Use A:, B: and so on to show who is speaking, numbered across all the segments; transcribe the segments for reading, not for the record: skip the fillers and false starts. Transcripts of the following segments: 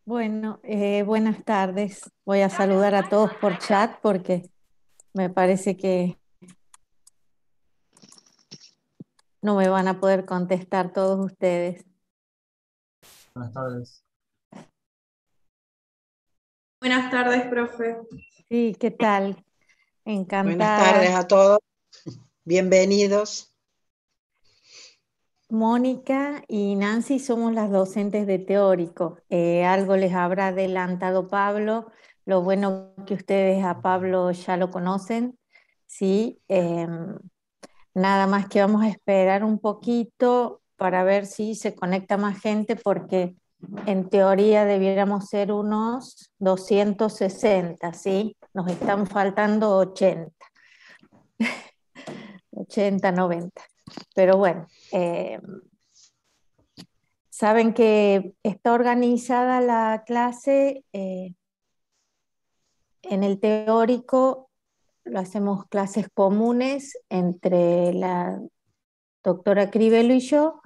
A: Bueno, buenas tardes. Voy a saludar a todos por chat porque me parece que no me van a poder contestar todos ustedes.
B: Buenas tardes.
C: Buenas tardes, profe.
A: Sí, ¿qué tal?
D: Buenas tardes
A: Encantada.
D: a todos. Bienvenidos.
A: Mónica y Nancy somos las docentes de teórico. Algo les habrá adelantado Pablo. Lo bueno que ustedes a Pablo ya lo conocen, ¿sí? Nada más que vamos a esperar un poquito para ver si se conecta más gente, porque en teoría debiéramos ser unos 260, ¿sí? Nos están faltando 80, 90. Pero bueno, saben que está organizada la clase en el teórico, lo hacemos clases comunes entre la doctora Cribelo y yo,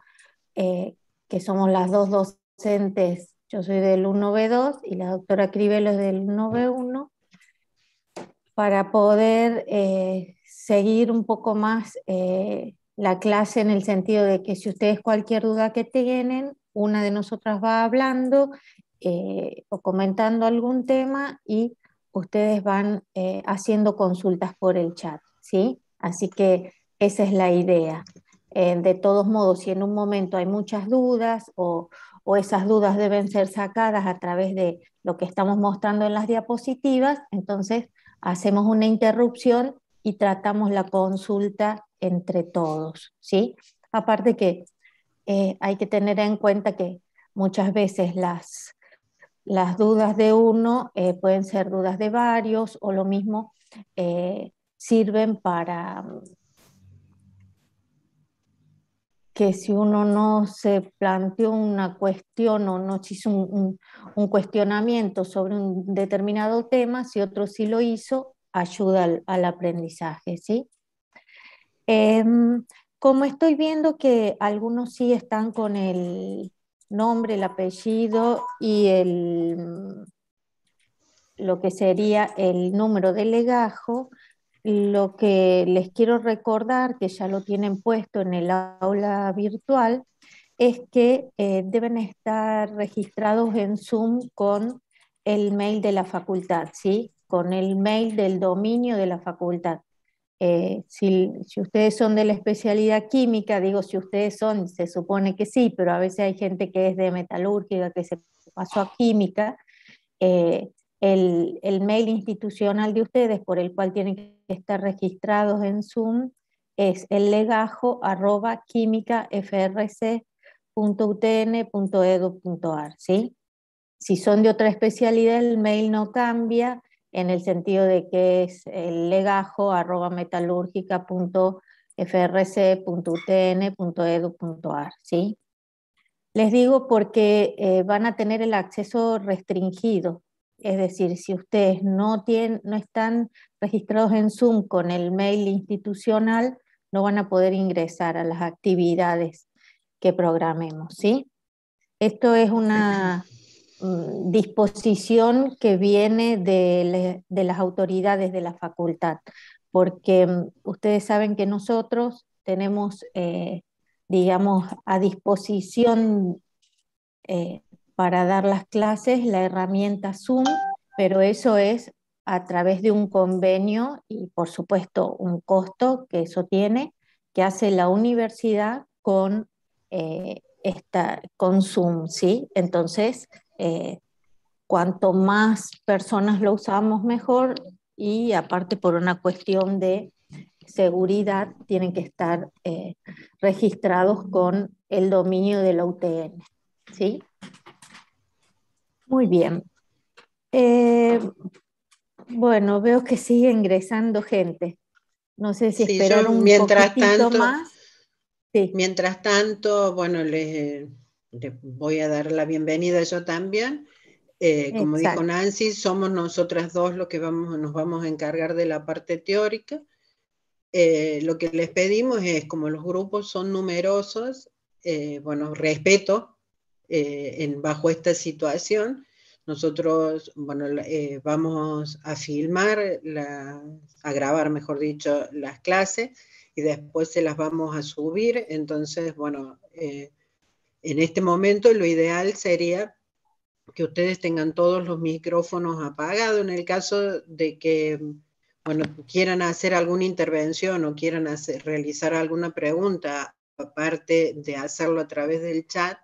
A: eh, que somos las dos docentes. Yo soy del 1B2 y la doctora Cribelo es del 1B1, para poder seguir un poco más la clase, en el sentido de que si ustedes cualquier duda que tienen, una de nosotras va hablando o comentando algún tema y ustedes van haciendo consultas por el chat, ¿sí? Así que esa es la idea. De todos modos, si en un momento hay muchas dudas o esas dudas deben ser sacadas a través de lo que estamos mostrando en las diapositivas, entonces hacemos una interrupción y tratamos la consulta entre todos, ¿sí? Aparte que hay que tener en cuenta que muchas veces las dudas de uno pueden ser dudas de varios, o lo mismo sirven para que si uno no se planteó una cuestión o no se hizo un cuestionamiento sobre un determinado tema, si otro sí lo hizo, ayuda al aprendizaje, ¿sí? Como estoy viendo que algunos sí están con el nombre, el apellido y lo que sería el número de legajo, lo que les quiero recordar, que ya lo tienen puesto en el aula virtual, es que deben estar registrados en Zoom con el mail de la facultad, ¿sí? Con el mail del dominio de la facultad. Si ustedes son de la especialidad química, digo si ustedes son, se supone que sí, pero a veces hay gente que es de metalúrgica que se pasó a química. eh, el mail institucional de ustedes, por el cual tienen que estar registrados en Zoom, es el legajo@químicafrc.utn.edu.ar, ¿sí? Si son de otra especialidad, el mail no cambia, en el sentido de que es el legajo@metalúrgica.frc.utn.edu.ar, ¿sí? Les digo porque van a tener el acceso restringido. Es decir, si ustedes no están registrados en Zoom con el mail institucional, no van a poder ingresar a las actividades que programemos, ¿sí? Esto es una disposición que viene de las autoridades de la facultad, porque ustedes saben que nosotros tenemos, digamos, a disposición eh, para dar las clases la herramienta Zoom, pero eso es a través de un convenio y por supuesto un costo que eso tiene, que hace la universidad con con Zoom, ¿sí? Entonces, cuanto más personas lo usamos, mejor, y aparte por una cuestión de seguridad, tienen que estar registrados con el dominio de la UTN, ¿sí? Muy bien. Bueno, veo que sigue ingresando gente. No sé si
D: Sí,
A: esperar
D: yo
A: un poquitito más. Sí.
D: Mientras tanto, bueno, les voy a dar la bienvenida yo también. Como dijo
A: Exacto.
D: Nancy, somos nosotras dos los que nos vamos a encargar de la parte teórica. Lo que les pedimos es, como los grupos son numerosos, bueno, respeto bajo esta situación. Nosotros, bueno, vamos a filmar, a grabar, mejor dicho, las clases y después se las vamos a subir. Entonces, bueno, en este momento lo ideal sería que ustedes tengan todos los micrófonos apagados en el caso de que, bueno, quieran hacer alguna intervención o quieran realizar alguna pregunta, aparte de hacerlo a través del chat.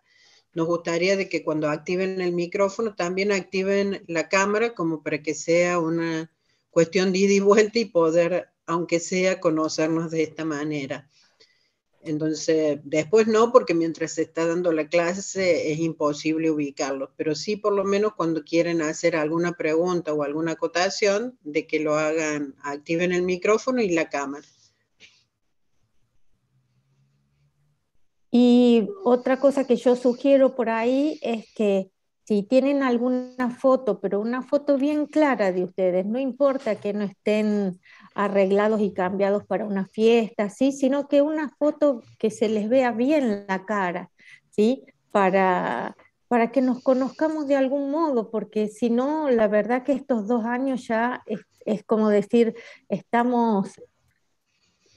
D: Nos gustaría de que cuando activen el micrófono también activen la cámara, como para que sea una cuestión de ida y vuelta y poder, aunque sea, conocernos de esta manera. Entonces, después no, porque mientras se está dando la clase es imposible ubicarlos, pero sí por lo menos cuando quieren hacer alguna pregunta o alguna acotación, de que lo hagan, activen el micrófono y la cámara.
A: Y otra cosa que yo sugiero por ahí es que si tienen alguna foto, pero una foto bien clara de ustedes, no importa que no estén arreglados y cambiados para una fiesta, ¿sí? Sino que una foto que se les vea bien la cara, ¿sí? Para que nos conozcamos de algún modo, porque si no, la verdad que estos 2 años ya es como decir, estamos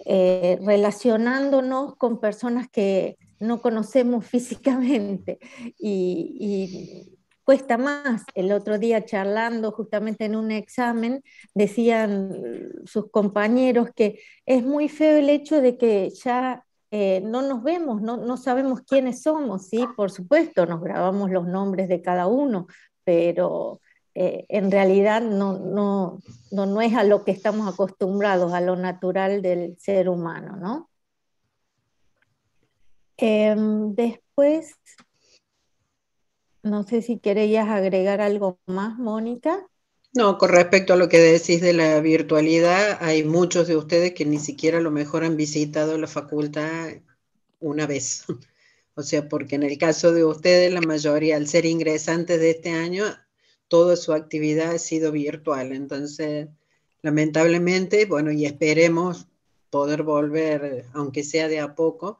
A: relacionándonos con personas que no conocemos físicamente y cuesta más. El otro día charlando justamente en un examen, decían sus compañeros que es muy feo el hecho de que ya no nos vemos, no sabemos quiénes somos, ¿sí? Por supuesto, nos grabamos los nombres de cada uno, pero en realidad no es a lo que estamos acostumbrados, a lo natural del ser humano, ¿no? Después, no sé si querías agregar algo más, Mónica.
D: No, con respecto a lo que decís de la virtualidad, hay muchos de ustedes que ni siquiera a lo mejor han visitado la facultad una vez. O sea, porque en el caso de ustedes, la mayoría, al ser ingresantes de este año, toda su actividad ha sido virtual. Entonces, lamentablemente, bueno, y esperemos poder volver, aunque sea de a poco,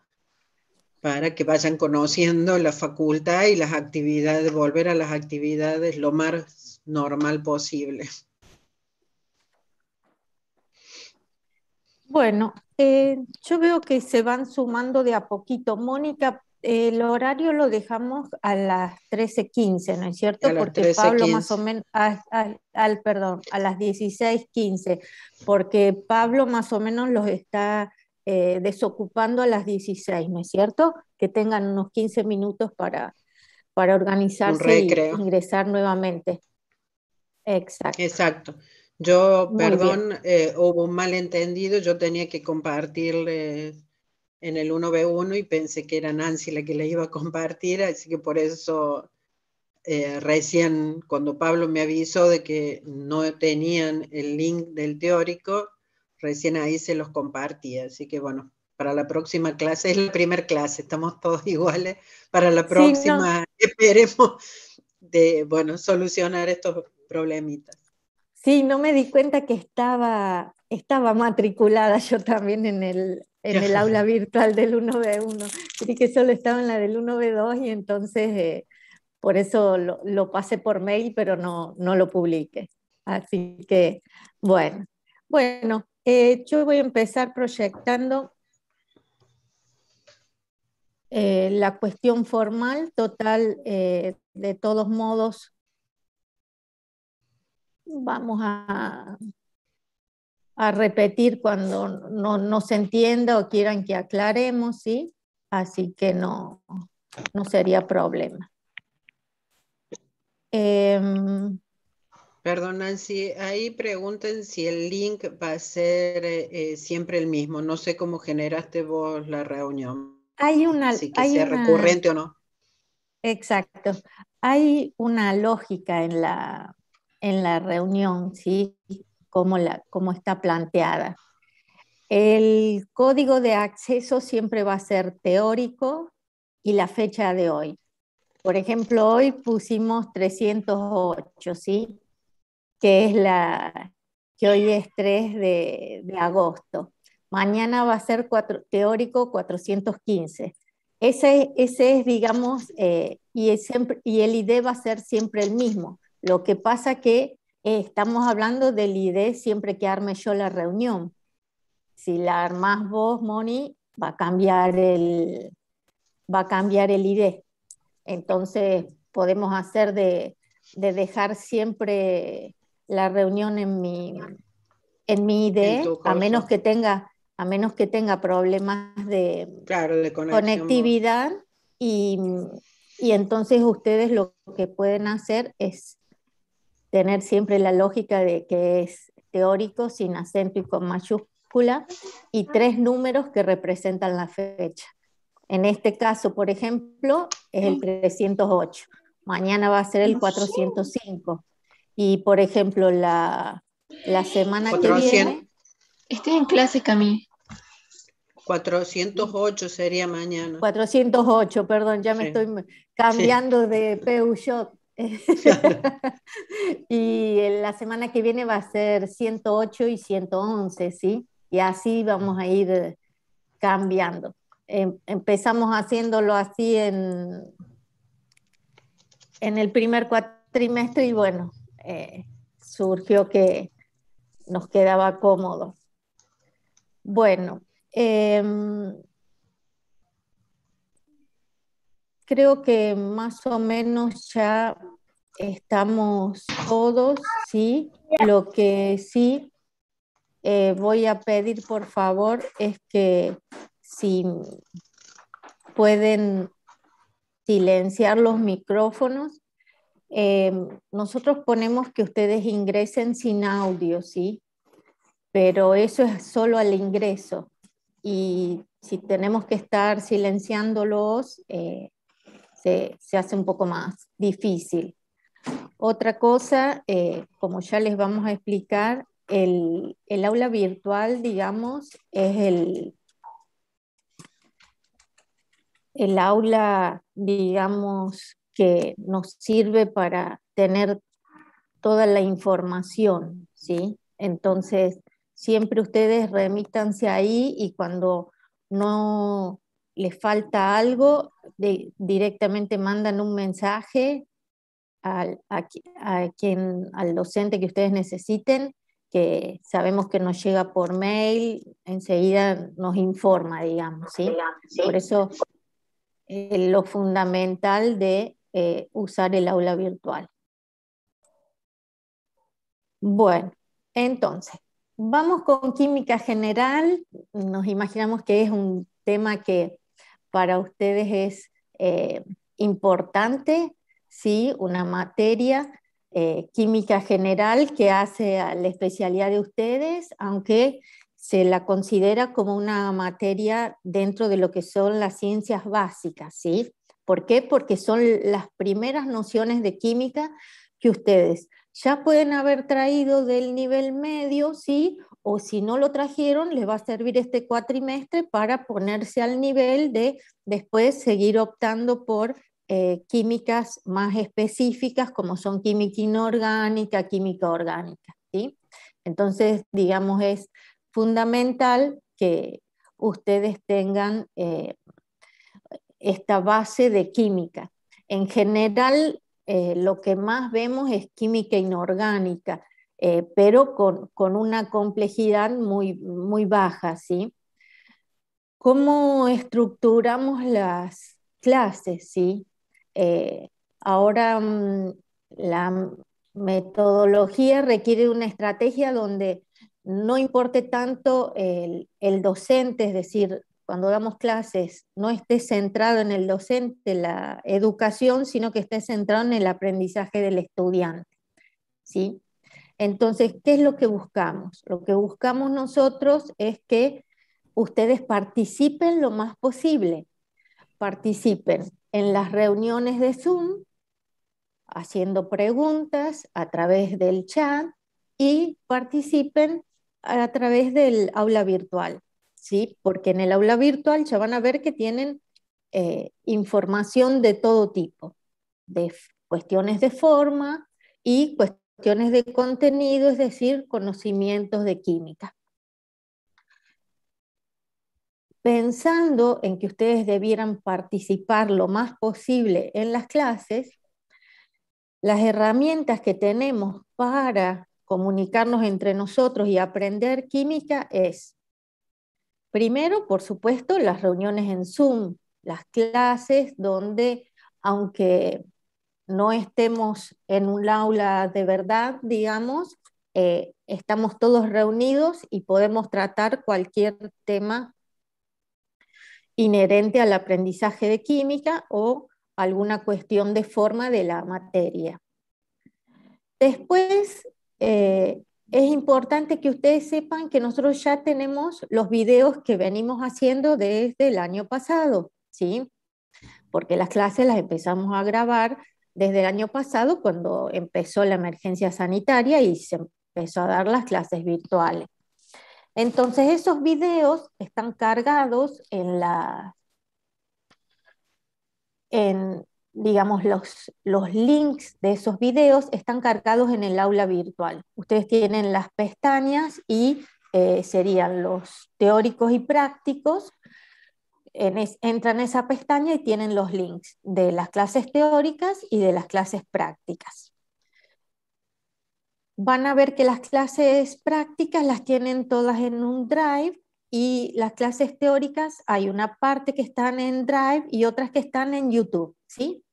D: para que vayan conociendo la facultad y las actividades, volver a las actividades lo más normal posible.
A: Bueno, yo veo que se van sumando de a poquito. Mónica, el horario lo dejamos a las 13:15, ¿no es cierto?
D: A las
A: Porque Pablo más o
D: 13:15.
A: menos, perdón, a las 16:15, porque Pablo más o menos los está desocupando a las 16, ¿no es cierto? Que tengan unos 15 minutos para
D: Un
A: organizarse y
D: recreo.
A: ingresar nuevamente. Exacto.
D: Exacto. Yo,
A: Muy bien.
D: perdón, hubo un malentendido, yo tenía que compartirle en el 1B1 y pensé que era Nancy la que le iba a compartir, así que por eso recién cuando Pablo me avisó de que no tenían el link del teórico, recién ahí se los compartí, así que bueno, para la próxima clase, es la primera clase, estamos todos iguales, para la
A: Sí, no.
D: próxima esperemos de, bueno, solucionar estos problemitas.
A: Sí, no me di cuenta que estaba matriculada yo también en el aula virtual del 1B1. Creí que solo estaba en la del 1B2 y entonces por eso lo pasé por mail, pero no lo publiqué. Así que, bueno. Bueno, yo voy a empezar proyectando la cuestión formal. Total, de todos modos, vamos a repetir cuando no se entienda o quieran que aclaremos, ¿sí? Así que no no sería problema.
D: Perdón, Nancy, ahí pregunten si el link va a ser siempre el mismo. No sé cómo generaste vos la reunión, si que sea recurrente o no.
A: Exacto. Hay una lógica en la reunión, ¿sí? Cómo está planteada. El código de acceso siempre va a ser teórico y la fecha de hoy. Por ejemplo, hoy pusimos 308, ¿sí? Que hoy es 3 de agosto. Mañana va a ser teórico 415. Ese es, digamos, y el ID va a ser siempre el mismo. Lo que pasa que estamos hablando del ID siempre que arme yo la reunión. Si la armás vos, Moni, va a cambiar el ID. Entonces podemos hacer de dejar siempre la reunión en mi ID, a menos que tenga problemas de conectividad y entonces ustedes lo que pueden hacer es tener siempre la lógica de que es teórico, sin acento y con mayúscula, y 3 números que representan la fecha. En este caso, por ejemplo, es el 308. Mañana va a ser el 405. Y, por ejemplo, la semana que viene...
C: Estoy en clase, Cami.
D: 408 sería mañana.
A: 408, perdón, ya me estoy cambiando de Peugeot. Y la semana que viene va a ser 108 y 111, ¿sí? Y así vamos a ir cambiando. Empezamos haciéndolo así en el primer cuatrimestre y bueno, surgió que nos quedaba cómodo. Bueno, creo que más o menos ya estamos todos, ¿sí? Lo que sí voy a pedir, por favor, es que si pueden silenciar los micrófonos. Nosotros ponemos que ustedes ingresen sin audio, ¿sí? Pero eso es solo al ingreso. Y si tenemos que estar silenciándolos, se hace un poco más difícil. Otra cosa, como ya les vamos a explicar, el aula virtual, digamos, es el aula, digamos, que nos sirve para tener toda la información, ¿sí? Entonces, siempre ustedes remítanse ahí y cuando no les falta algo, directamente mandan un mensaje al docente que ustedes necesiten, que sabemos que nos llega por mail, enseguida nos informa, digamos, ¿sí? Por eso lo fundamental de usar el aula virtual. Bueno, entonces, vamos con química general. Nos imaginamos que es un tema que para ustedes es importante, ¿sí? Una materia, química general, que hace a la especialidad de ustedes, aunque se la considera como una materia dentro de lo que son las ciencias básicas, ¿sí? ¿Por qué? Porque son las primeras nociones de química que ustedes ya pueden haber traído del nivel medio, ¿sí? O si no lo trajeron, les va a servir este cuatrimestre para ponerse al nivel de después seguir optando por químicas más específicas, como son química inorgánica, química orgánica, ¿sí? Entonces, digamos, es fundamental que ustedes tengan esta base de química. En general, lo que más vemos es química inorgánica, pero con una complejidad muy, muy baja, ¿sí? ¿Cómo estructuramos las clases, sí? Ahora la metodología requiere una estrategia donde no importe tanto el docente, es decir, cuando damos clases, no esté centrado en el docente, la educación, sino que esté centrado en el aprendizaje del estudiante, ¿sí? Entonces, ¿qué es lo que buscamos? Lo que buscamos nosotros es que ustedes participen lo más posible, participen en las reuniones de Zoom, haciendo preguntas a través del chat y participen a través del aula virtual, ¿sí? Porque en el aula virtual ya van a ver que tienen información de todo tipo, de cuestiones de forma y cuestiones de contenido, es decir, conocimientos de química. Pensando en que ustedes debieran participar lo más posible en las clases, las herramientas que tenemos para comunicarnos entre nosotros y aprender química es, primero, por supuesto, las reuniones en Zoom, las clases donde, aunque no estemos en un aula de verdad, digamos, estamos todos reunidos y podemos tratar cualquier tema inherente al aprendizaje de química o alguna cuestión de forma de la materia. Después, es importante que ustedes sepan que nosotros ya tenemos los videos que venimos haciendo desde el año pasado, ¿sí? Porque las clases las empezamos a grabar desde el año pasado cuando empezó la emergencia sanitaria y se empezó a dar las clases virtuales. Entonces esos videos están cargados digamos, los links de esos videos están cargados en el aula virtual. Ustedes tienen las pestañas y serían los teóricos y prácticos. Entran en esa pestaña y tienen los links de las clases teóricas y de las clases prácticas. Van a ver que las clases prácticas las tienen todas en un Drive y las clases teóricas hay una parte que están en Drive y otras que están en YouTube, ¿sí?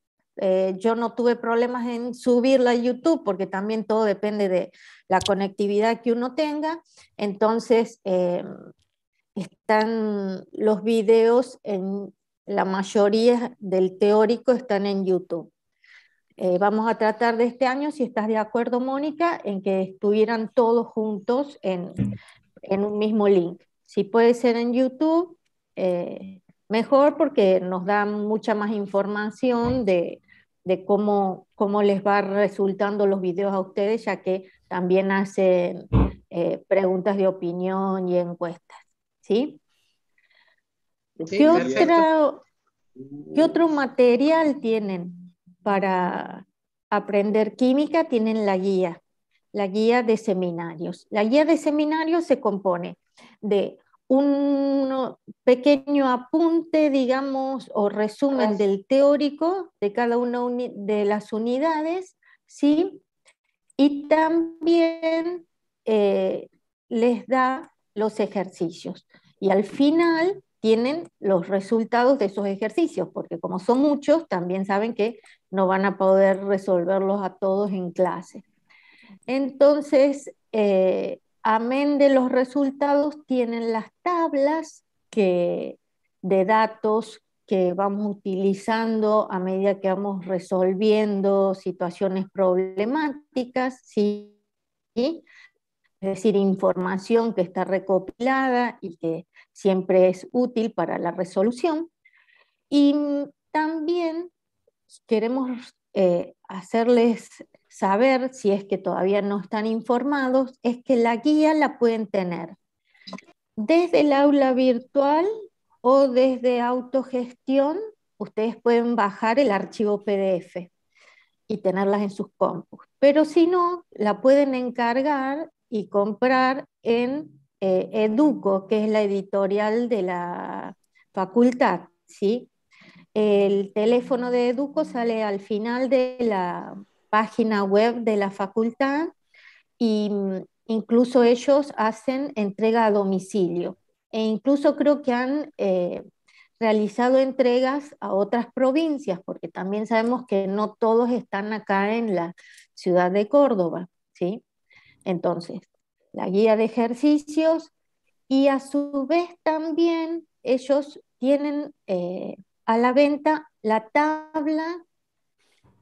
A: Yo no tuve problemas en subirla a YouTube porque también todo depende de la conectividad que uno tenga. Entonces, están los videos, en la mayoría del teórico están en YouTube. Vamos a tratar de este año, si estás de acuerdo, Mónica, en que estuvieran todos juntos en un mismo link. Si puede ser en YouTube, mejor porque nos da mucha más información de cómo les va resultando los videos a ustedes, ya que también hacen preguntas de opinión y encuestas, ¿sí?
D: Sí,
A: ¿Qué
D: perfecto.
A: ¿Qué otro material tienen para aprender química? Tienen la guía de seminarios. La guía de seminarios se compone de un pequeño apunte, digamos, o resumen del teórico de cada una de las unidades, ¿sí? Y también les da los ejercicios. Y al final tienen los resultados de esos ejercicios, porque como son muchos, también saben que no van a poder resolverlos a todos en clase. Entonces, amén de los resultados, tienen las tablas de datos que vamos utilizando a medida que vamos resolviendo situaciones problemáticas, ¿sí? Es decir, información que está recopilada y que siempre es útil para la resolución. Y también queremos hacerles saber, si es que todavía no están informados, es que la guía la pueden tener desde el aula virtual o desde autogestión. Ustedes pueden bajar el archivo PDF y tenerlas en sus compus. Pero si no, la pueden encargar y comprar en Educo, que es la editorial de la facultad, ¿sí? El teléfono de Educo sale al final de la página web de la facultad y incluso ellos hacen entrega a domicilio. E incluso creo que han realizado entregas a otras provincias, porque también sabemos que no todos están acá en la ciudad de Córdoba, ¿sí? Entonces, la guía de ejercicios Y a su vez también ellos tienen a la venta la tabla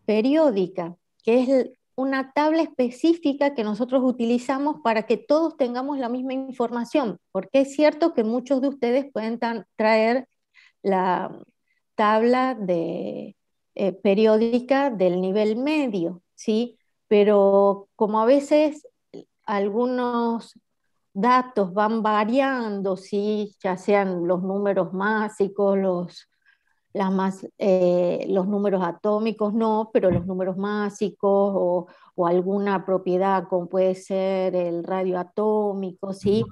A: periódica, que es una tabla específica que nosotros utilizamos para que todos tengamos la misma información, porque es cierto que muchos de ustedes pueden traer la tabla periódica del nivel medio, ¿sí? Pero como a veces algunos datos van variando, ¿sí? Ya sean los números másicos, los números atómicos no, pero los números másicos o alguna propiedad como puede ser el radio atómico, ¿sí?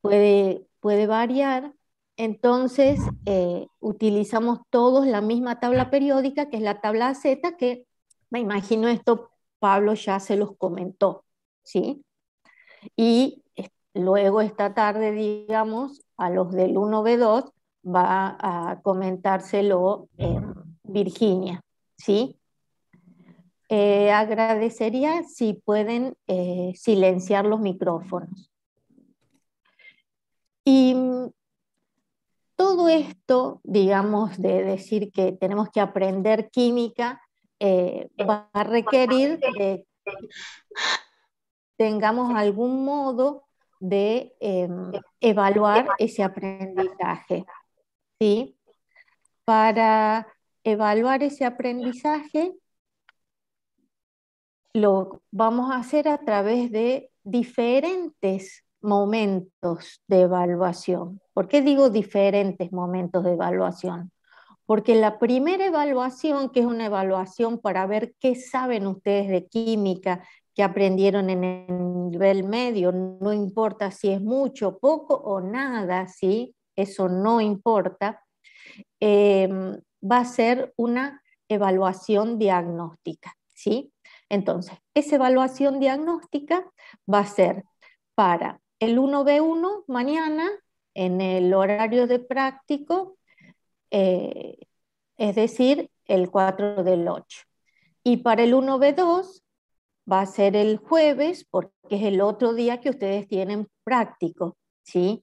A: Puede variar. Entonces, utilizamos todos la misma tabla periódica, que es la tabla Z, que me imagino esto Pablo ya se los comentó, ¿sí? Y luego esta tarde, digamos, a los del 1B2 va a comentárselo Virginia, ¿sí? Agradecería si pueden silenciar los micrófonos. Y todo esto, digamos, de decir que tenemos que aprender química, va a requerir de tengamos algún modo de evaluar ese aprendizaje, ¿sí? Para evaluar ese aprendizaje, lo vamos a hacer a través de diferentes momentos de evaluación. ¿Por qué digo diferentes momentos de evaluación? Porque la primera evaluación, que es una evaluación para ver qué saben ustedes de química, que aprendieron en el nivel medio, no importa si es mucho, poco o nada, ¿sí? Eso no importa, va a ser una evaluación diagnóstica, ¿sí? Entonces, esa evaluación diagnóstica va a ser para el 1B1 mañana en el horario de práctico, es decir, el 4 del 8. Y para el 1B2 va a ser el jueves, porque es el otro día que ustedes tienen práctico, ¿sí?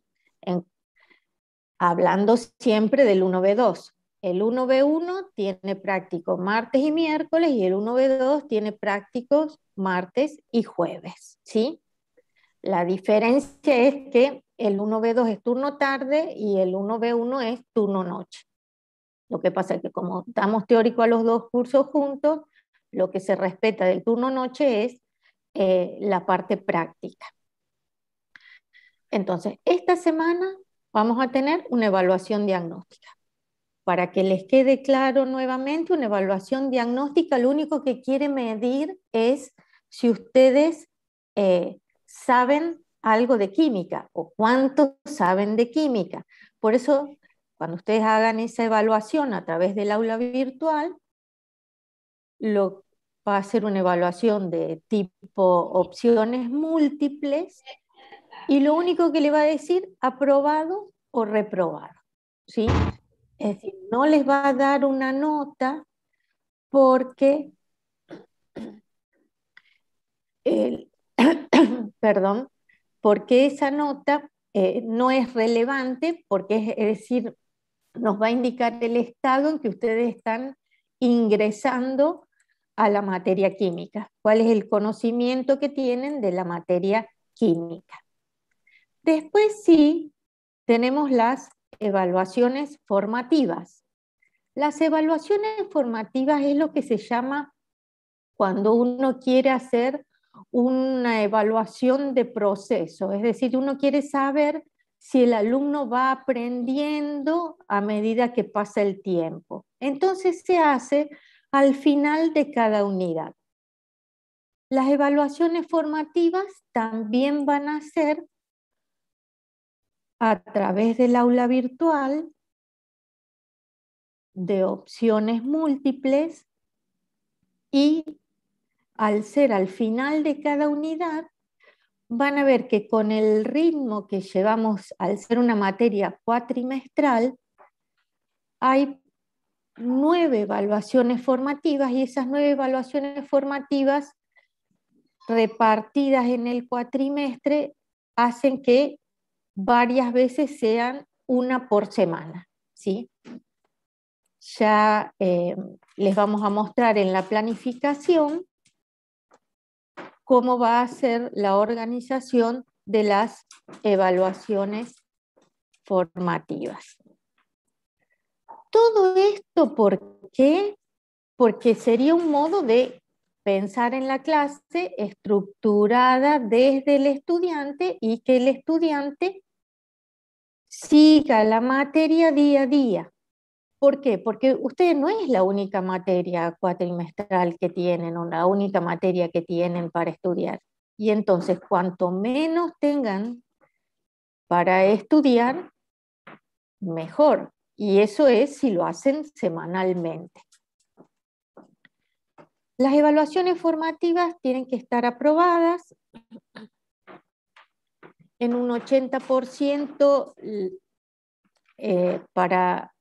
A: Hablando siempre del 1B2. El 1B1 tiene práctico martes y miércoles y el 1B2 tiene prácticos martes y jueves, ¿sí? La diferencia es que el 1B2 es turno tarde y el 1B1 es turno noche. Lo que pasa es que como damos teórico a los dos cursos juntos, lo que se respeta del turno noche es la parte práctica. Entonces, esta semana vamos a tener una evaluación diagnóstica. Para que les quede claro nuevamente, una evaluación diagnóstica lo único que quiere medir es si ustedes saben algo de química o cuánto saben de química. Por eso, cuando ustedes hagan esa evaluación a través del aula virtual, va a ser una evaluación de tipo opciones múltiples y lo único que le va a decir aprobado o reprobado, ¿sí? Es decir, no les va a dar una nota porque, perdón, porque esa nota no es relevante, porque es decir, nos va a indicar el estado en que ustedes están ingresando a la materia química, cuál es el conocimiento que tienen de la materia química. Después sí, tenemos las evaluaciones formativas. Las evaluaciones formativas es lo que se llama cuando uno quiere hacer una evaluación de proceso, es decir, uno quiere saber si el alumno va aprendiendo a medida que pasa el tiempo. Entonces se hace al final de cada unidad. Las evaluaciones formativas también van a ser a través del aula virtual, de opciones múltiples, y al ser al final de cada unidad, van a ver que con el ritmo que llevamos al ser una materia cuatrimestral, hay 9 evaluaciones formativas y esas 9 evaluaciones formativas repartidas en el cuatrimestre hacen que varias veces sean una por semana, ¿sí? Ya les vamos a mostrar en la planificación cómo va a ser la organización de las evaluaciones formativas. Todo esto, ¿por qué? Porque sería un modo de pensar en la clase estructurada desde el estudiante y que el estudiante siga la materia día a día. ¿Por qué? Porque usted no es la única materia cuatrimestral que tienen o la única materia que tienen para estudiar. Y entonces, cuanto menos tengan para estudiar, mejor. Y eso es si lo hacen semanalmente. Las evaluaciones formativas tienen que estar aprobadas en un 80% para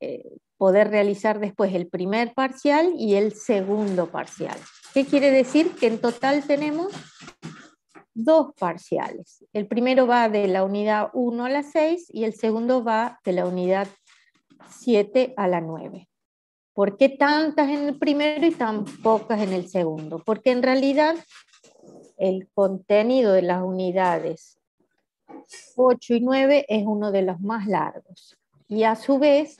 A: poder realizar después el primer parcial y el segundo parcial. ¿Qué quiere decir? Que en total tenemos 2 parciales. El primero va de la unidad 1 a la 6 y el segundo va de la unidad 7 a la 9. ¿Por qué tantas en el primero y tan pocas en el segundo? Porque en realidad el contenido de las unidades 8 y 9 es uno de los más largos. Y a su vez,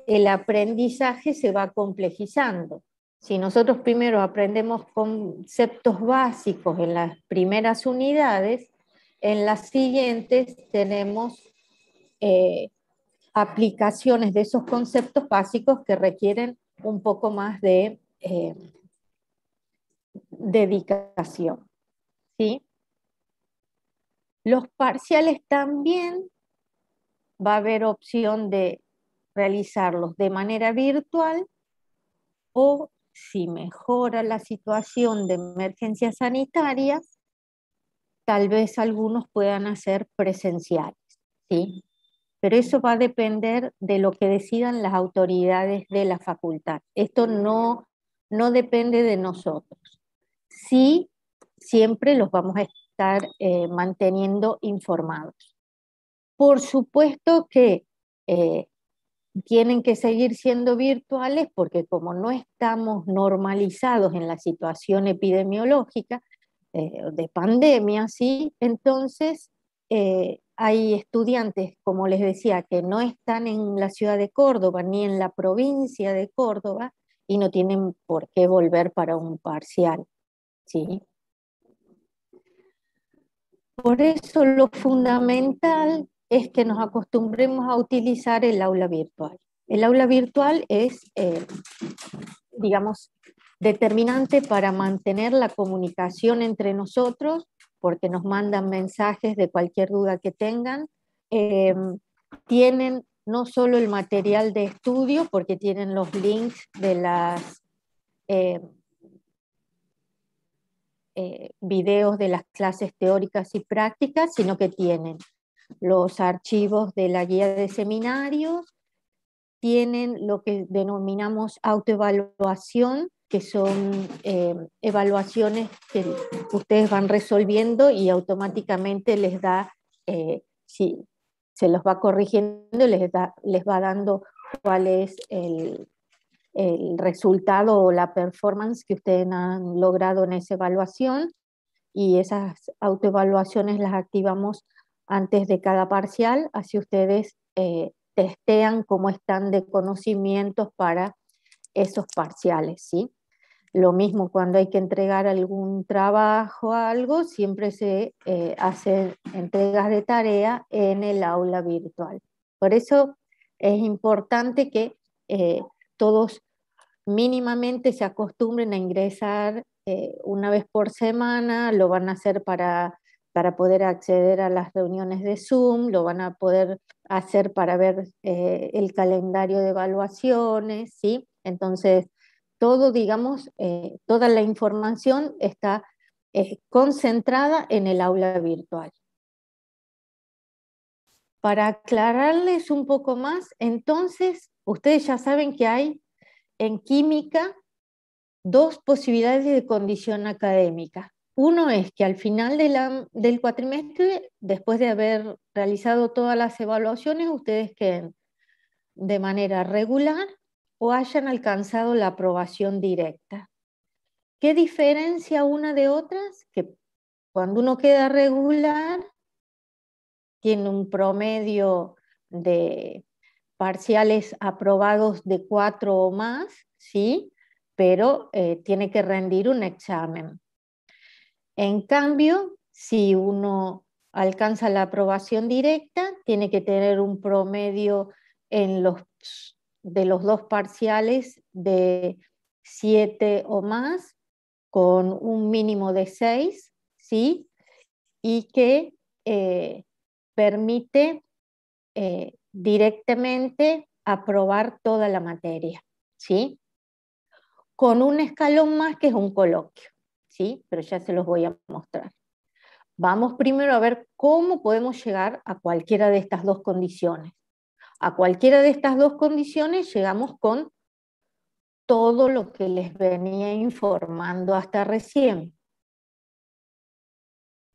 A: el aprendizaje se va complejizando. Si nosotros primero aprendemos conceptos básicos en las primeras unidades, en las siguientes tenemos aplicaciones de esos conceptos básicos que requieren un poco más de dedicación, ¿sí? Los parciales también va a haber opción de realizarlos de manera virtual o, si mejora la situación de emergencia sanitaria, tal vez algunos puedan hacer presenciales, ¿sí? Pero eso va a depender de lo que decidan las autoridades de la facultad. Esto no depende de nosotros. Sí, siempre los vamos a estar manteniendo informados. Por supuesto que tienen que seguir siendo virtuales porque como no estamos normalizados en la situación epidemiológica de pandemia, ¿sí? Entonces hay estudiantes, como les decía, que no están en la ciudad de Córdoba ni en la provincia de Córdoba y no tienen por qué volver para un parcial, ¿sí? Por eso lo fundamental es que nos acostumbremos a utilizar el aula virtual. El aula virtual es, digamos, determinante para mantener la comunicación entre nosotros, porque nos mandan mensajes de cualquier duda que tengan. Tienen no solo el material de estudio, porque tienen los links de las videos de las clases teóricas y prácticas, sino que tienen los archivos de la guía de seminarios, tienen lo que denominamos autoevaluación, que son evaluaciones que ustedes van resolviendo y automáticamente les da, si se los va corrigiendo, les va dando cuál es el resultado o la performance que ustedes han logrado en esa evaluación, y esas autoevaluaciones las activamos antes de cada parcial, así ustedes testean cómo están de conocimientos para esos parciales, ¿sí? Lo mismo cuando hay que entregar algún trabajo o algo, siempre se hacen entregas de tarea en el aula virtual. Por eso es importante que todos mínimamente se acostumbren a ingresar una vez por semana, lo van a hacer para poder acceder a las reuniones de Zoom, lo van a poder hacer para ver el calendario de evaluaciones, ¿sí? Entonces, todo, digamos, toda la información está concentrada en el aula virtual. Para aclararles un poco más, entonces, ustedes ya saben que hay en química 2 posibilidades de condición académica. Uno es que al final del cuatrimestre, después de haber realizado todas las evaluaciones, ustedes queden de manera regular o hayan alcanzado la aprobación directa. ¿Qué diferencia una de otras? Que cuando uno queda regular, tiene un promedio de parciales aprobados de 4 o más, ¿sí? Pero tiene que rendir un examen. En cambio, si uno alcanza la aprobación directa, tiene que tener un promedio de los dos parciales de 7 o más, con un mínimo de 6, ¿sí? Y que permite directamente aprobar toda la materia, ¿sí? Con un escalón más que es un coloquio, ¿sí? Pero ya se los voy a mostrar. Vamos primero a ver cómo podemos llegar a cualquiera de estas dos condiciones. A cualquiera de estas dos condiciones llegamos con todo lo que les venía informando hasta recién.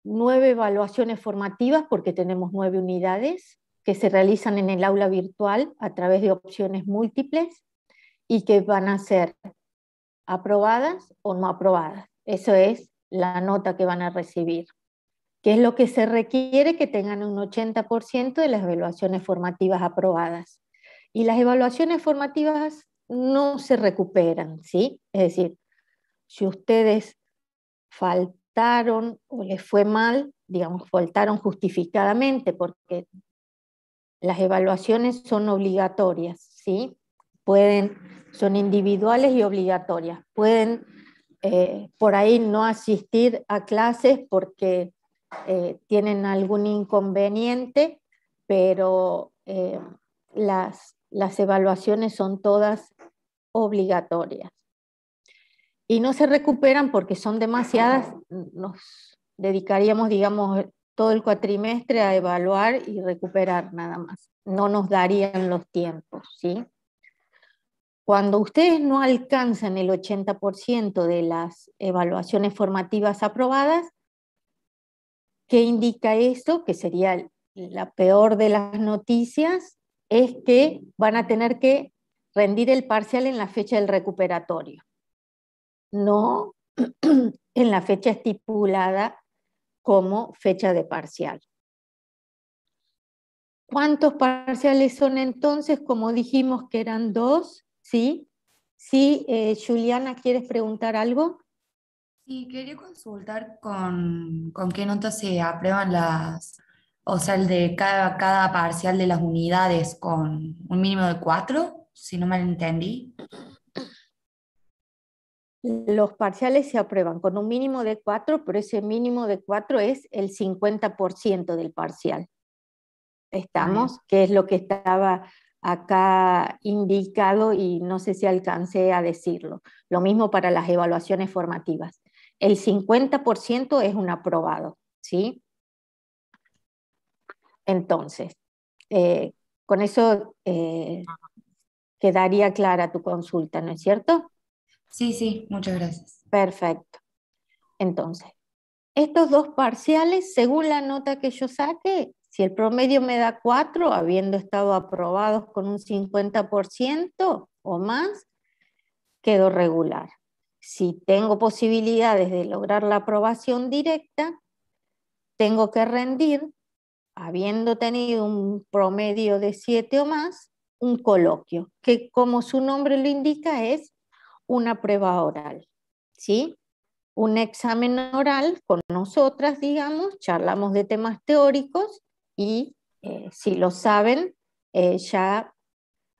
A: 9 evaluaciones formativas, porque tenemos 9 unidades, que se realizan en el aula virtual a través de opciones múltiples y que van a ser aprobadas o no aprobadas. Eso es la nota que van a recibir. ¿Qué es lo que se requiere? Que tengan un 80% de las evaluaciones formativas aprobadas. Y las evaluaciones formativas no se recuperan, ¿sí? Es decir, si ustedes faltaron o les fue mal, digamos, faltaron justificadamente, porque las evaluaciones son obligatorias, ¿sí? Son individuales y obligatorias. Pueden por ahí no asistir a clases porque tienen algún inconveniente, pero las evaluaciones son todas obligatorias. Y no se recuperan porque son demasiadas. Nos dedicaríamos, digamos, todo el cuatrimestre a evaluar y recuperar nada más. No nos darían los tiempos, ¿sí? Cuando ustedes no alcanzan el 80% de las evaluaciones formativas aprobadas, ¿qué indica esto? Que sería la peor de las noticias, es que van a tener que rendir el parcial en la fecha del recuperatorio, no en la fecha estipulada como fecha de parcial. ¿Cuántos parciales son entonces? Como dijimos que eran 2, ¿sí? Sí, Juliana, ¿quieres preguntar algo?
E: Sí, quería consultar con qué notas se aprueban o sea, el de cada parcial de las unidades con un mínimo de 4, si no mal entendí.
A: Los parciales se aprueban con un mínimo de 4, pero ese mínimo de 4 es el 50% del parcial. ¿Estamos? Que es lo que estaba acá indicado y no sé si alcancé a decirlo. Lo mismo para las evaluaciones formativas. El 50% es un aprobado, ¿sí? Entonces, con eso quedaría clara tu consulta, ¿no es cierto?
E: Sí, sí, muchas gracias.
A: Perfecto. Entonces, estos dos parciales, según la nota que yo saque, si el promedio me da 4, habiendo estado aprobados con un 50% o más, quedo regular. Si tengo posibilidades de lograr la aprobación directa, tengo que rendir, habiendo tenido un promedio de 7 o más, un coloquio, que como su nombre lo indica es una prueba oral, ¿sí? Un examen oral con nosotras, digamos, charlamos de temas teóricos y si lo saben, ya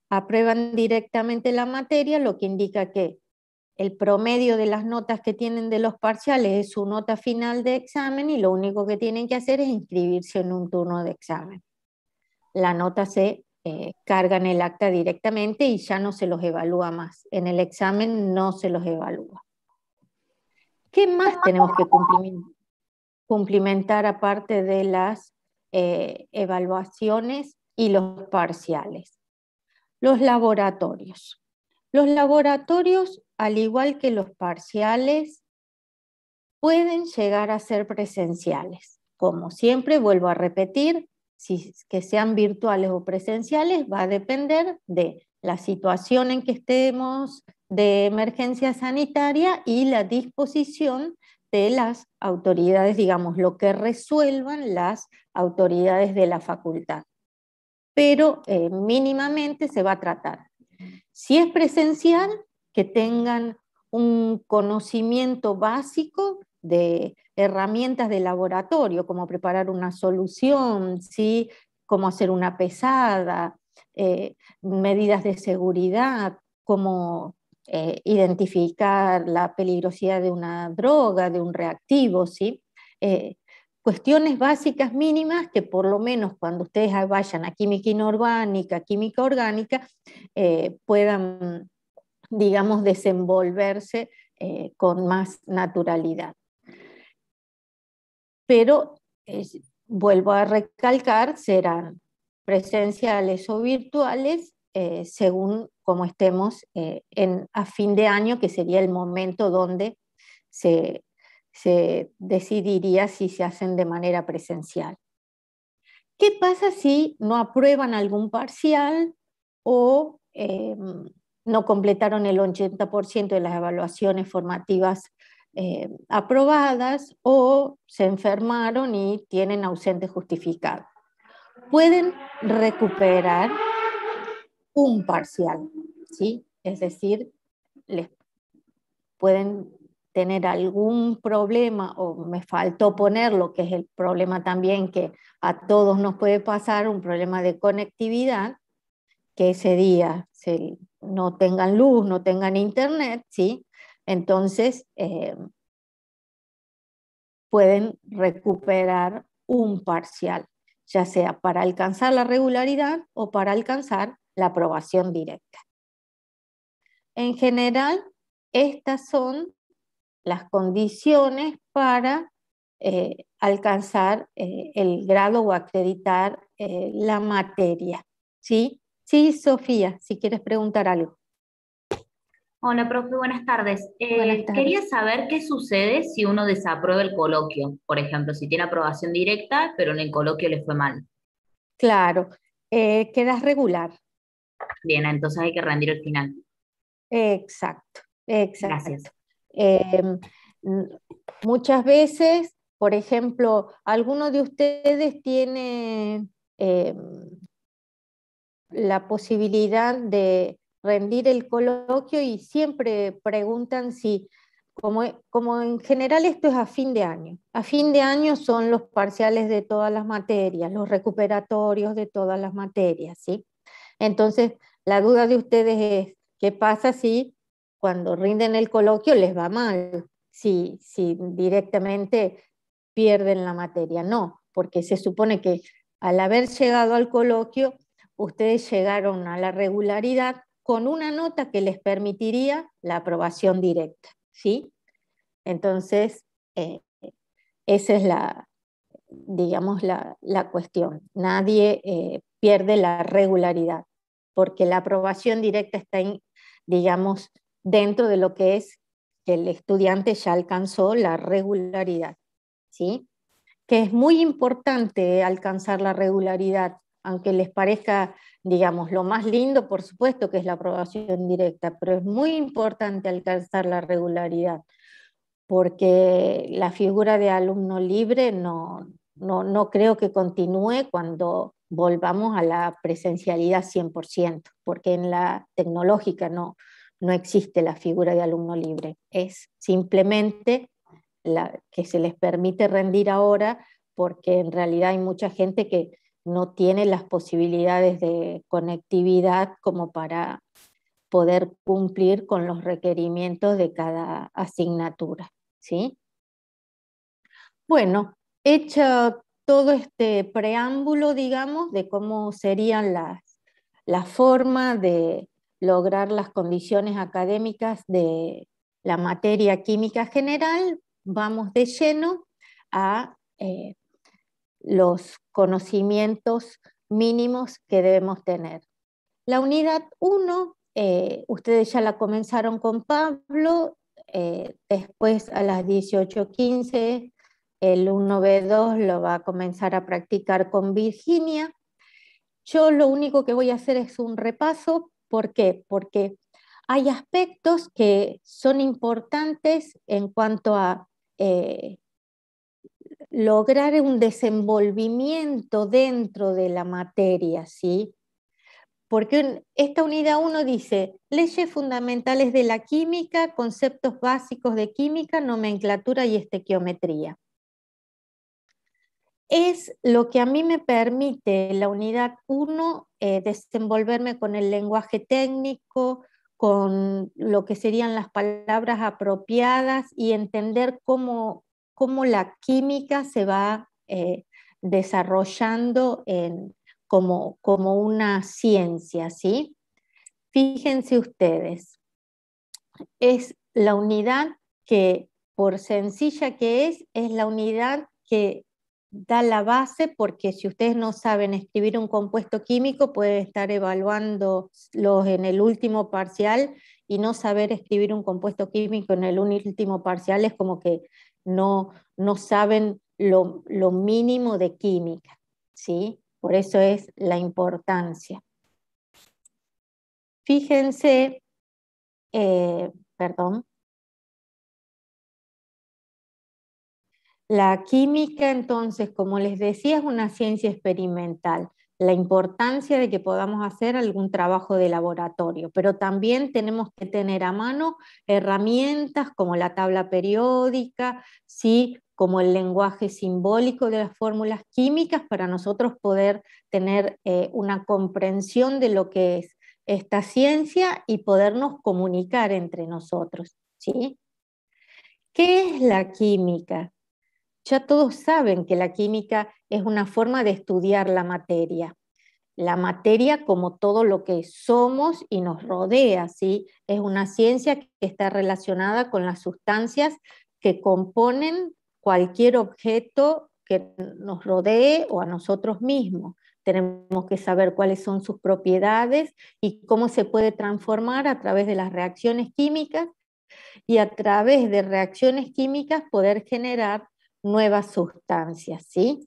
A: aprueban directamente la materia, lo que indica que el promedio de las notas que tienen de los parciales es su nota final de examen y lo único que tienen que hacer es inscribirse en un turno de examen. La nota se carga en el acta directamente y ya no se los evalúa más. En el examen no se los evalúa. ¿Qué más tenemos que cumplimentar aparte de las evaluaciones y los parciales? Los laboratorios. Los laboratorios, al igual que los parciales, pueden llegar a ser presenciales. Como siempre, vuelvo a repetir, si que sean virtuales o presenciales va a depender de la situación en que estemos de emergencia sanitaria y la disposición de las autoridades, digamos, lo que resuelvan las autoridades de la facultad. Pero mínimamente se va a tratar. Si es presencial, que tengan un conocimiento básico de herramientas de laboratorio, como preparar una solución, ¿sí? Cómo hacer una pesada, medidas de seguridad, cómo identificar la peligrosidad de una droga, de un reactivo, ¿sí? Cuestiones básicas mínimas que por lo menos cuando ustedes vayan a química inorgánica, química orgánica, puedan, digamos, desenvolverse con más naturalidad. Pero, vuelvo a recalcar, serán presenciales o virtuales según como estemos a fin de año, que sería el momento donde se decidiría si se hacen de manera presencial. ¿Qué pasa si no aprueban algún parcial o no completaron el 80% de las evaluaciones formativas aprobadas o se enfermaron y tienen ausente justificado? Pueden recuperar un parcial, ¿sí? Es decir, les pueden tener algún problema, o me faltó ponerlo, que es el problema también que a todos nos puede pasar, un problema de conectividad, que ese día no tengan luz, no tengan internet, ¿sí? Entonces pueden recuperar un parcial, ya sea para alcanzar la regularidad o para alcanzar la aprobación directa. En general, estas son las condiciones para alcanzar el grado o acreditar la materia. ¿Sí? Sí, Sofía, si quieres preguntar algo.
F: Hola, profe, buenas tardes.
A: Buenas tardes.
F: Quería saber qué sucede si uno desaprueba el coloquio. Por ejemplo, si tiene aprobación directa, pero en el coloquio le fue mal.
A: Claro, quedas regular.
F: Bien, entonces hay que rendir el final.
A: Exacto, exacto.
F: Gracias.
A: Muchas veces, por ejemplo, alguno de ustedes tiene la posibilidad de rendir el coloquio y siempre preguntan si, como en general esto es a fin de año. A fin de año son los parciales de todas las materias, los recuperatorios de todas las materias, ¿sí? Entonces, la duda de ustedes es, ¿qué pasa si cuando rinden el coloquio les va mal? Si directamente pierden la materia. No, porque se supone que al haber llegado al coloquio, ustedes llegaron a la regularidad con una nota que les permitiría la aprobación directa, ¿sí? Entonces, esa es digamos, la cuestión. Nadie pierde la regularidad, porque la aprobación directa está, digamos, dentro de lo que es que el estudiante ya alcanzó la regularidad, ¿sí? Que es muy importante alcanzar la regularidad, aunque les parezca, digamos, lo más lindo, por supuesto que es la aprobación directa, pero es muy importante alcanzar la regularidad, porque la figura de alumno libre no creo que continúe cuando volvamos a la presencialidad 100%, porque en la tecnológica no existe la figura de alumno libre, es simplemente que se les permite rendir ahora, porque en realidad hay mucha gente que no tiene las posibilidades de conectividad como para poder cumplir con los requerimientos de cada asignatura, ¿sí? Bueno, hecho todo este preámbulo, digamos, de cómo serían la forma de lograr las condiciones académicas de la materia química general, vamos de lleno a los conocimientos mínimos que debemos tener. La unidad 1, ustedes ya la comenzaron con Pablo, después a las 18:15 el 1B2 lo va a comenzar a practicar con Virginia. Yo lo único que voy a hacer es un repaso. ¿Por qué? Porque hay aspectos que son importantes en cuanto a lograr un desenvolvimiento dentro de la materia, ¿sí? Porque esta unidad 1 dice, leyes fundamentales de la química, conceptos básicos de química, nomenclatura y estequiometría. Es lo que a mí me permite la unidad 1 desenvolverme con el lenguaje técnico, con lo que serían las palabras apropiadas y entender cómo la química se va desarrollando como una ciencia, ¿sí? Fíjense ustedes, es la unidad que, por sencilla que es la unidad que da la base, porque si ustedes no saben escribir un compuesto químico, pueden estar evaluándolos en el último parcial y no saber escribir un compuesto químico en el último parcial es como que no saben lo mínimo de química, ¿sí? Por eso es la importancia. Fíjense, perdón. La química, entonces, como les decía, es una ciencia experimental. La importancia de que podamos hacer algún trabajo de laboratorio, pero también tenemos que tener a mano herramientas como la tabla periódica, ¿sí? Como el lenguaje simbólico de las fórmulas químicas para nosotros poder tener una comprensión de lo que es esta ciencia y podernos comunicar entre nosotros, ¿sí? ¿Qué es la química? Ya todos saben que la química es una forma de estudiar la materia. La materia como todo lo que somos y nos rodea, ¿sí? Es una ciencia que está relacionada con las sustancias que componen cualquier objeto que nos rodee o a nosotros mismos. Tenemos que saber cuáles son sus propiedades y cómo se puede transformar a través de las reacciones químicas y a través de reacciones químicas poder generar nuevas sustancias, ¿sí?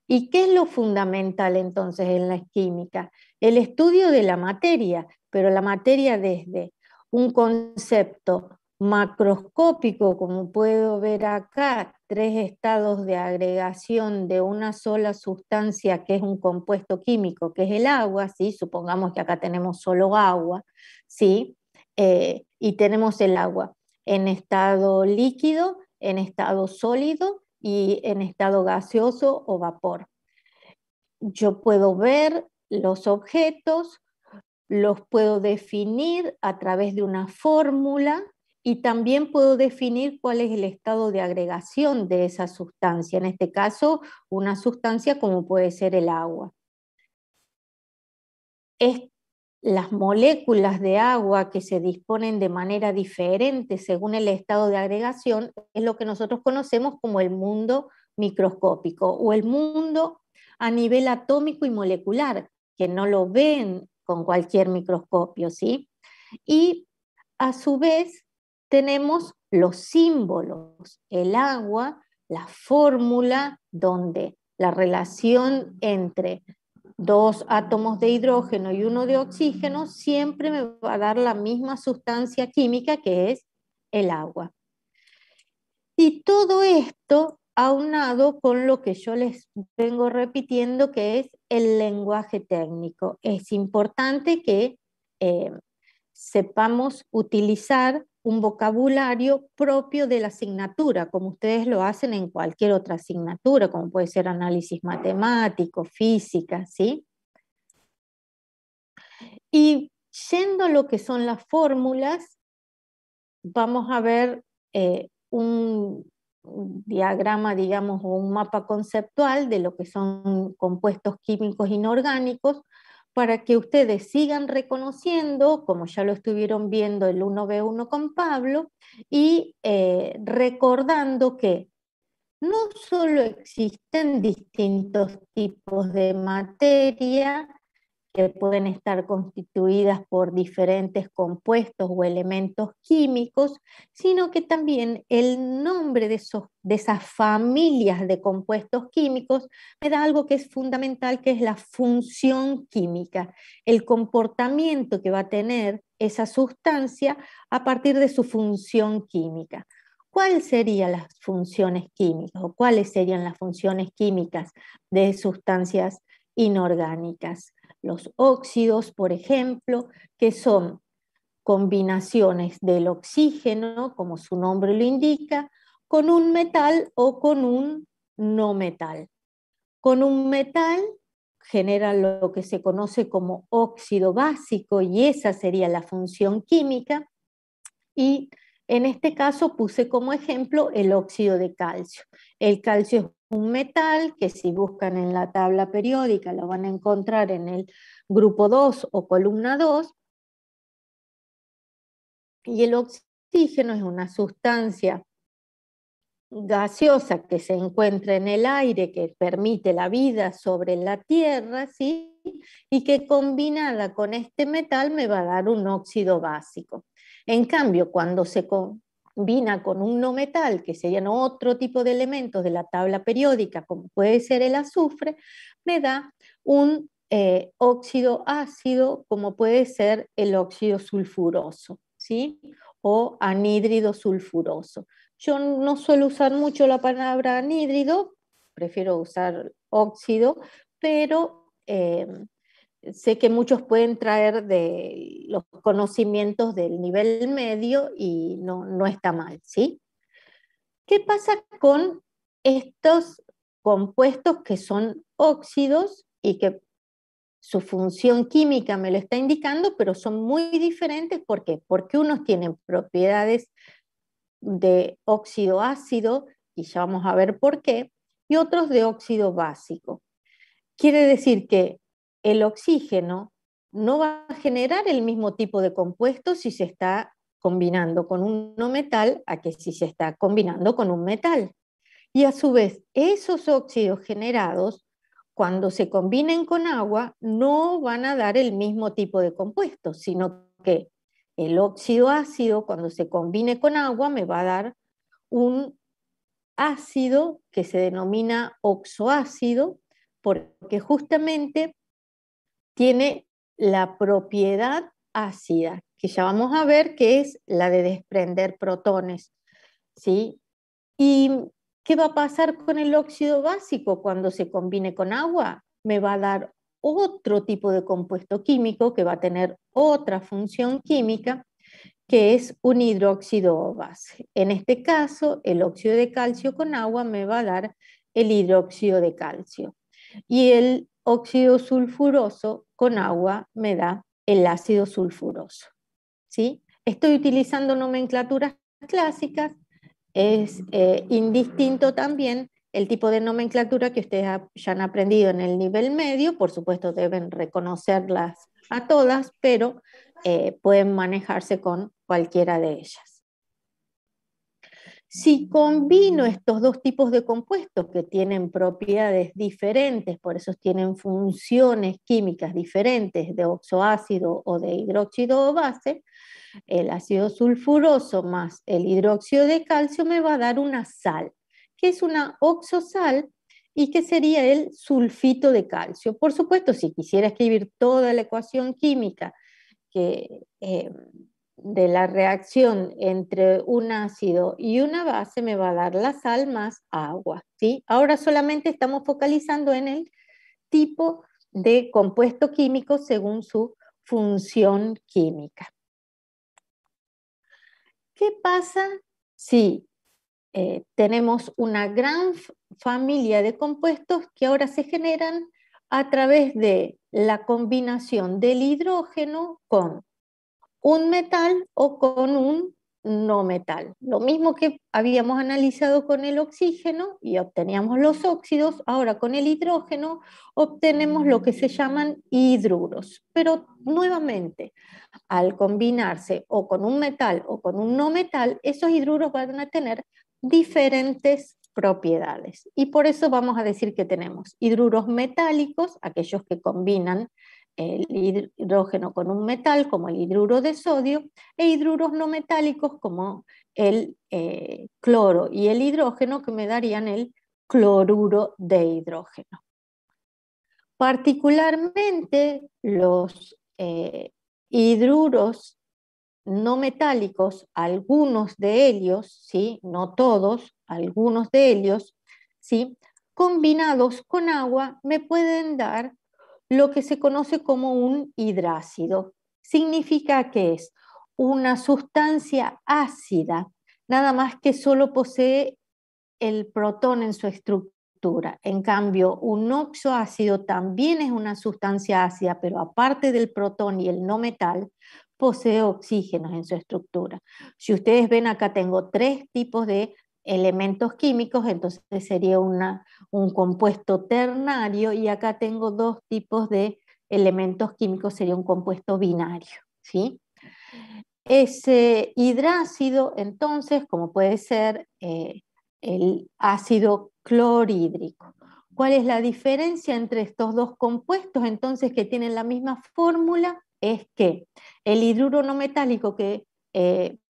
A: ¿Y qué es lo fundamental entonces en la química? El estudio de la materia, pero la materia desde un concepto macroscópico, como puedo ver acá, 3 estados de agregación de una sola sustancia que es un compuesto químico, que es el agua, ¿sí? Supongamos que acá tenemos solo agua, ¿sí? Y tenemos el agua en estado líquido, en estado sólido y en estado gaseoso o vapor. Yo puedo ver los objetos, los puedo definir a través de una fórmula y también puedo definir cuál es el estado de agregación de esa sustancia, en este caso una sustancia como puede ser el agua. Las moléculas de agua que se disponen de manera diferente según el estado de agregación es lo que nosotros conocemos como el mundo microscópico o el mundo a nivel atómico y molecular, que no lo ven con cualquier microscopio, ¿sí? Y a su vez tenemos los símbolos, el agua, la fórmula donde la relación entre 2 átomos de hidrógeno y 1 de oxígeno siempre me va a dar la misma sustancia química que es el agua. Y todo esto aunado con lo que yo les vengo repitiendo, que es el lenguaje técnico. Es importante que sepamos utilizar un vocabulario propio de la asignatura, como ustedes lo hacen en cualquier otra asignatura, como puede ser análisis matemático, física, ¿sí? Y yendo a lo que son las fórmulas, vamos a ver un diagrama, digamos, o un mapa conceptual de lo que son compuestos químicos inorgánicos, para que ustedes sigan reconociendo, como ya lo estuvieron viendo el 1B1 con Pablo, y recordando que no solo existen distintos tipos de materia, que pueden estar constituidas por diferentes compuestos o elementos químicos, sino que también el nombre de esas familias de compuestos químicos me da algo que es fundamental, que es la función química, el comportamiento que va a tener esa sustancia a partir de su función química. ¿Cuáles serían las funciones químicas o cuáles serían las funciones químicas de sustancias inorgánicas? Los óxidos, por ejemplo, que son combinaciones del oxígeno, como su nombre lo indica, con un metal o con un no metal. Con un metal genera lo que se conoce como óxido básico y esa sería la función química, y en este caso puse como ejemplo el óxido de calcio. El calcio es un metal que, si buscan en la tabla periódica, lo van a encontrar en el grupo 2 o columna 2. Y el oxígeno es una sustancia gaseosa que se encuentra en el aire, que permite la vida sobre la Tierra, ¿sí? Y que combinada con este metal me va a dar un óxido básico. En cambio, cuando se combina con un no metal, que serían otro tipo de elementos de la tabla periódica, como puede ser el azufre, me da un óxido ácido, como puede ser el óxido sulfuroso, ¿sí? O anhídrido sulfuroso. Yo no suelo usar mucho la palabra anhídrido, prefiero usar óxido, pero sé que muchos pueden traer de los conocimientos del nivel medio y no está mal, ¿sí? ¿Qué pasa con estos compuestos que son óxidos y que su función química me lo está indicando, pero son muy diferentes? ¿Por qué? Porque unos tienen propiedades de óxido ácido, y ya vamos a ver por qué, y otros de óxido básico. Quiere decir que el oxígeno no va a generar el mismo tipo de compuesto si se está combinando con un no metal a que si se está combinando con un metal. Y a su vez, esos óxidos generados, cuando se combinen con agua, no van a dar el mismo tipo de compuesto, sino que el óxido ácido, cuando se combine con agua, me va a dar un ácido que se denomina oxoácido, porque justamente tiene la propiedad ácida, que ya vamos a ver que es la de desprender protones, ¿sí? ¿Y qué va a pasar con el óxido básico cuando se combine con agua? Me va a dar otro tipo de compuesto químico que va a tener otra función química, que es un hidróxido base. En este caso, el óxido de calcio con agua me va a dar el hidróxido de calcio. Y el óxido sulfuroso con agua me da el ácido sulfuroso, ¿sí? Estoy utilizando nomenclaturas clásicas. Es indistinto también el tipo de nomenclatura que ustedes ya han aprendido en el nivel medio. Por supuesto deben reconocerlas a todas, pero pueden manejarse con cualquiera de ellas. Si combino estos dos tipos de compuestos que tienen propiedades diferentes, por eso tienen funciones químicas diferentes, de oxoácido o de hidróxido base, el ácido sulfuroso más el hidróxido de calcio me va a dar una sal, que es una oxosal y que sería el sulfito de calcio. Por supuesto, si quisiera escribir toda la ecuación química de la reacción entre un ácido y una base, me va a dar la sal más agua, ¿sí? Ahora solamente estamos focalizando en el tipo de compuesto químico según su función química. ¿Qué pasa si tenemos una gran familia de compuestos que ahora se generan a través de la combinación del hidrógeno con un metal o con un no metal? Lo mismo que habíamos analizado con el oxígeno y obteníamos los óxidos, ahora con el hidrógeno obtenemos lo que se llaman hidruros. Pero nuevamente, al combinarse o con un metal o con un no metal, esos hidruros van a tener diferentes propiedades. Y por eso vamos a decir que tenemos hidruros metálicos, aquellos que combinan el hidrógeno con un metal como el hidruro de sodio e hidruros no metálicos como el cloro y el hidrógeno, que me darían el cloruro de hidrógeno. Particularmente los hidruros no metálicos, algunos de ellos, ¿sí? No todos, algunos de ellos, ¿sí? Combinados con agua me pueden dar lo que se conoce como un hidrácido. Significa que es una sustancia ácida, nada más que solo posee el protón en su estructura. En cambio, un oxoácido también es una sustancia ácida, pero aparte del protón y el no metal, posee oxígenos en su estructura. Si ustedes ven, acá tengo 3 tipos de elementos químicos, entonces sería un compuesto ternario, y acá tengo 2 tipos de elementos químicos, sería un compuesto binario, ¿sí? Ese hidrácido, entonces, como puede ser el ácido clorhídrico. ¿Cuál es la diferencia entre estos 2 compuestos, entonces, que tienen la misma fórmula? Es que el hidruro no metálico, que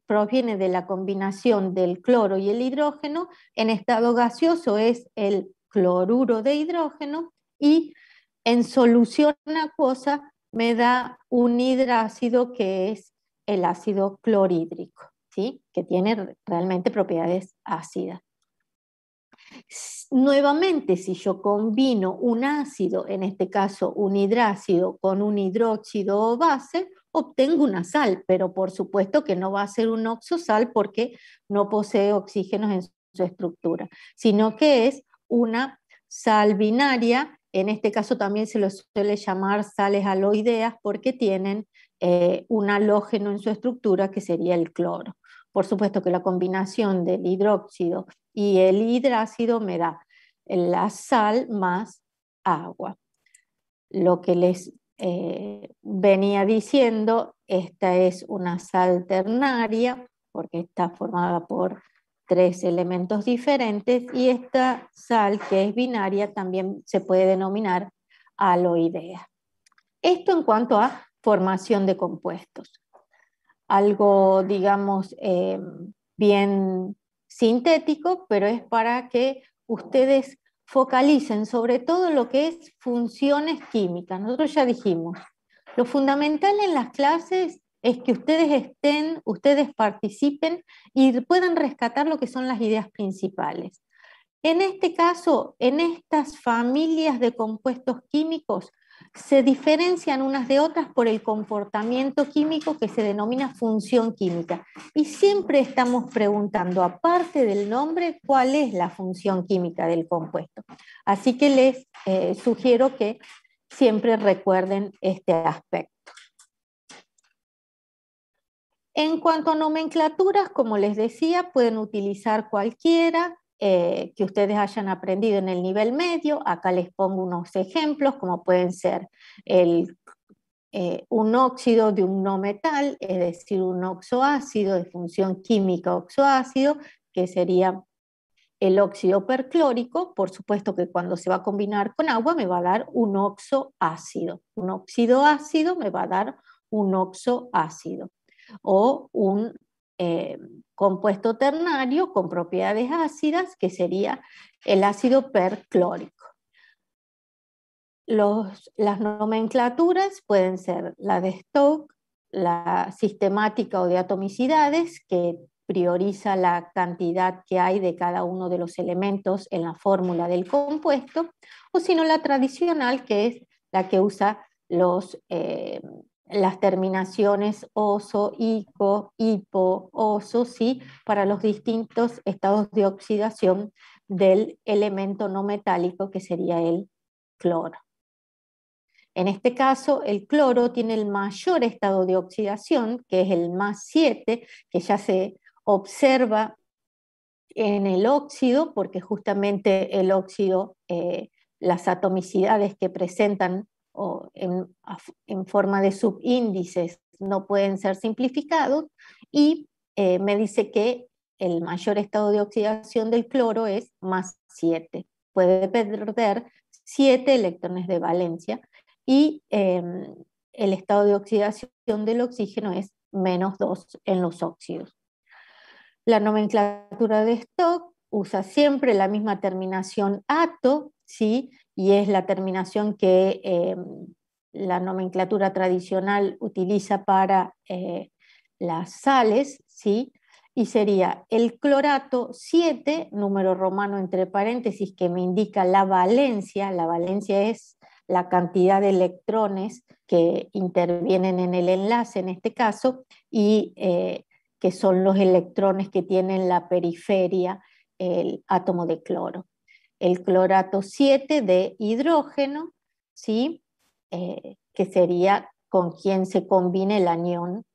A: proviene de la combinación del cloro y el hidrógeno, en estado gaseoso es el cloruro de hidrógeno, y en solución acuosa me da un hidrácido que es el ácido clorhídrico, ¿sí? Que tiene realmente propiedades ácidas. Nuevamente, si yo combino un ácido, en este caso un hidrácido, con un hidróxido o base, obtengo una sal, pero por supuesto que no va a ser un oxosal porque no posee oxígenos en su estructura, sino que es una sal binaria. En este caso también se los suele llamar sales aloideas porque tienen un halógeno en su estructura, que sería el cloro. Por supuesto que la combinación del hidróxido y el hidrácido me da la sal más agua. Lo que les venía diciendo, esta es una sal ternaria porque está formada por 3 elementos diferentes, y esta sal, que es binaria, también se puede denominar aloidea. Esto en cuanto a formación de compuestos. Algo, digamos, bien sintético, pero es para que ustedes focalicen sobre todo lo que es funciones químicas. Nosotros ya dijimos, lo fundamental en las clases es que ustedes participen y puedan rescatar lo que son las ideas principales. En este caso, en estas familias de compuestos químicos, se diferencian unas de otras por el comportamiento químico, que se denomina función química. Y siempre estamos preguntando, aparte del nombre, cuál es la función química del compuesto. Así que les sugiero que siempre recuerden este aspecto. En cuanto a nomenclaturas, como les decía, pueden utilizar cualquiera que ustedes hayan aprendido en el nivel medio. Acá les pongo unos ejemplos, como pueden ser un óxido de un no metal, es decir, un oxoácido de función química oxoácido, que sería el óxido perclórico. Por supuesto que cuando se va a combinar con agua me va a dar un oxoácido. Un óxido ácido me va a dar un oxoácido. O un compuesto ternario con propiedades ácidas, que sería el ácido perclórico. Las nomenclaturas pueden ser la de Stokes, la sistemática o de atomicidades, que prioriza la cantidad que hay de cada uno de los elementos en la fórmula del compuesto, o sino la tradicional, que es la que usa las terminaciones oso, ico, hipo, oso, ¿sí? Para los distintos estados de oxidación del elemento no metálico, que sería el cloro. En este caso, el cloro tiene el mayor estado de oxidación, que es el +7, que ya se observa en el óxido, porque justamente el óxido, las atomicidades que presentan en forma de subíndices no pueden ser simplificados, y me dice que el mayor estado de oxidación del cloro es +7. Puede perder 7 electrones de valencia y el estado de oxidación del oxígeno es -2 en los óxidos. La nomenclatura de Stock usa siempre la misma terminación ato, ¿sí? Y es la terminación que la nomenclatura tradicional utiliza para las sales, ¿sí? Y sería el clorato 7, número romano entre paréntesis, que me indica la valencia. La valencia es la cantidad de electrones que intervienen en el enlace en este caso, y que son los electrones que tienen la periferia el átomo de cloro. El clorato 7 de hidrógeno, ¿sí? Que sería con quien se combina el anión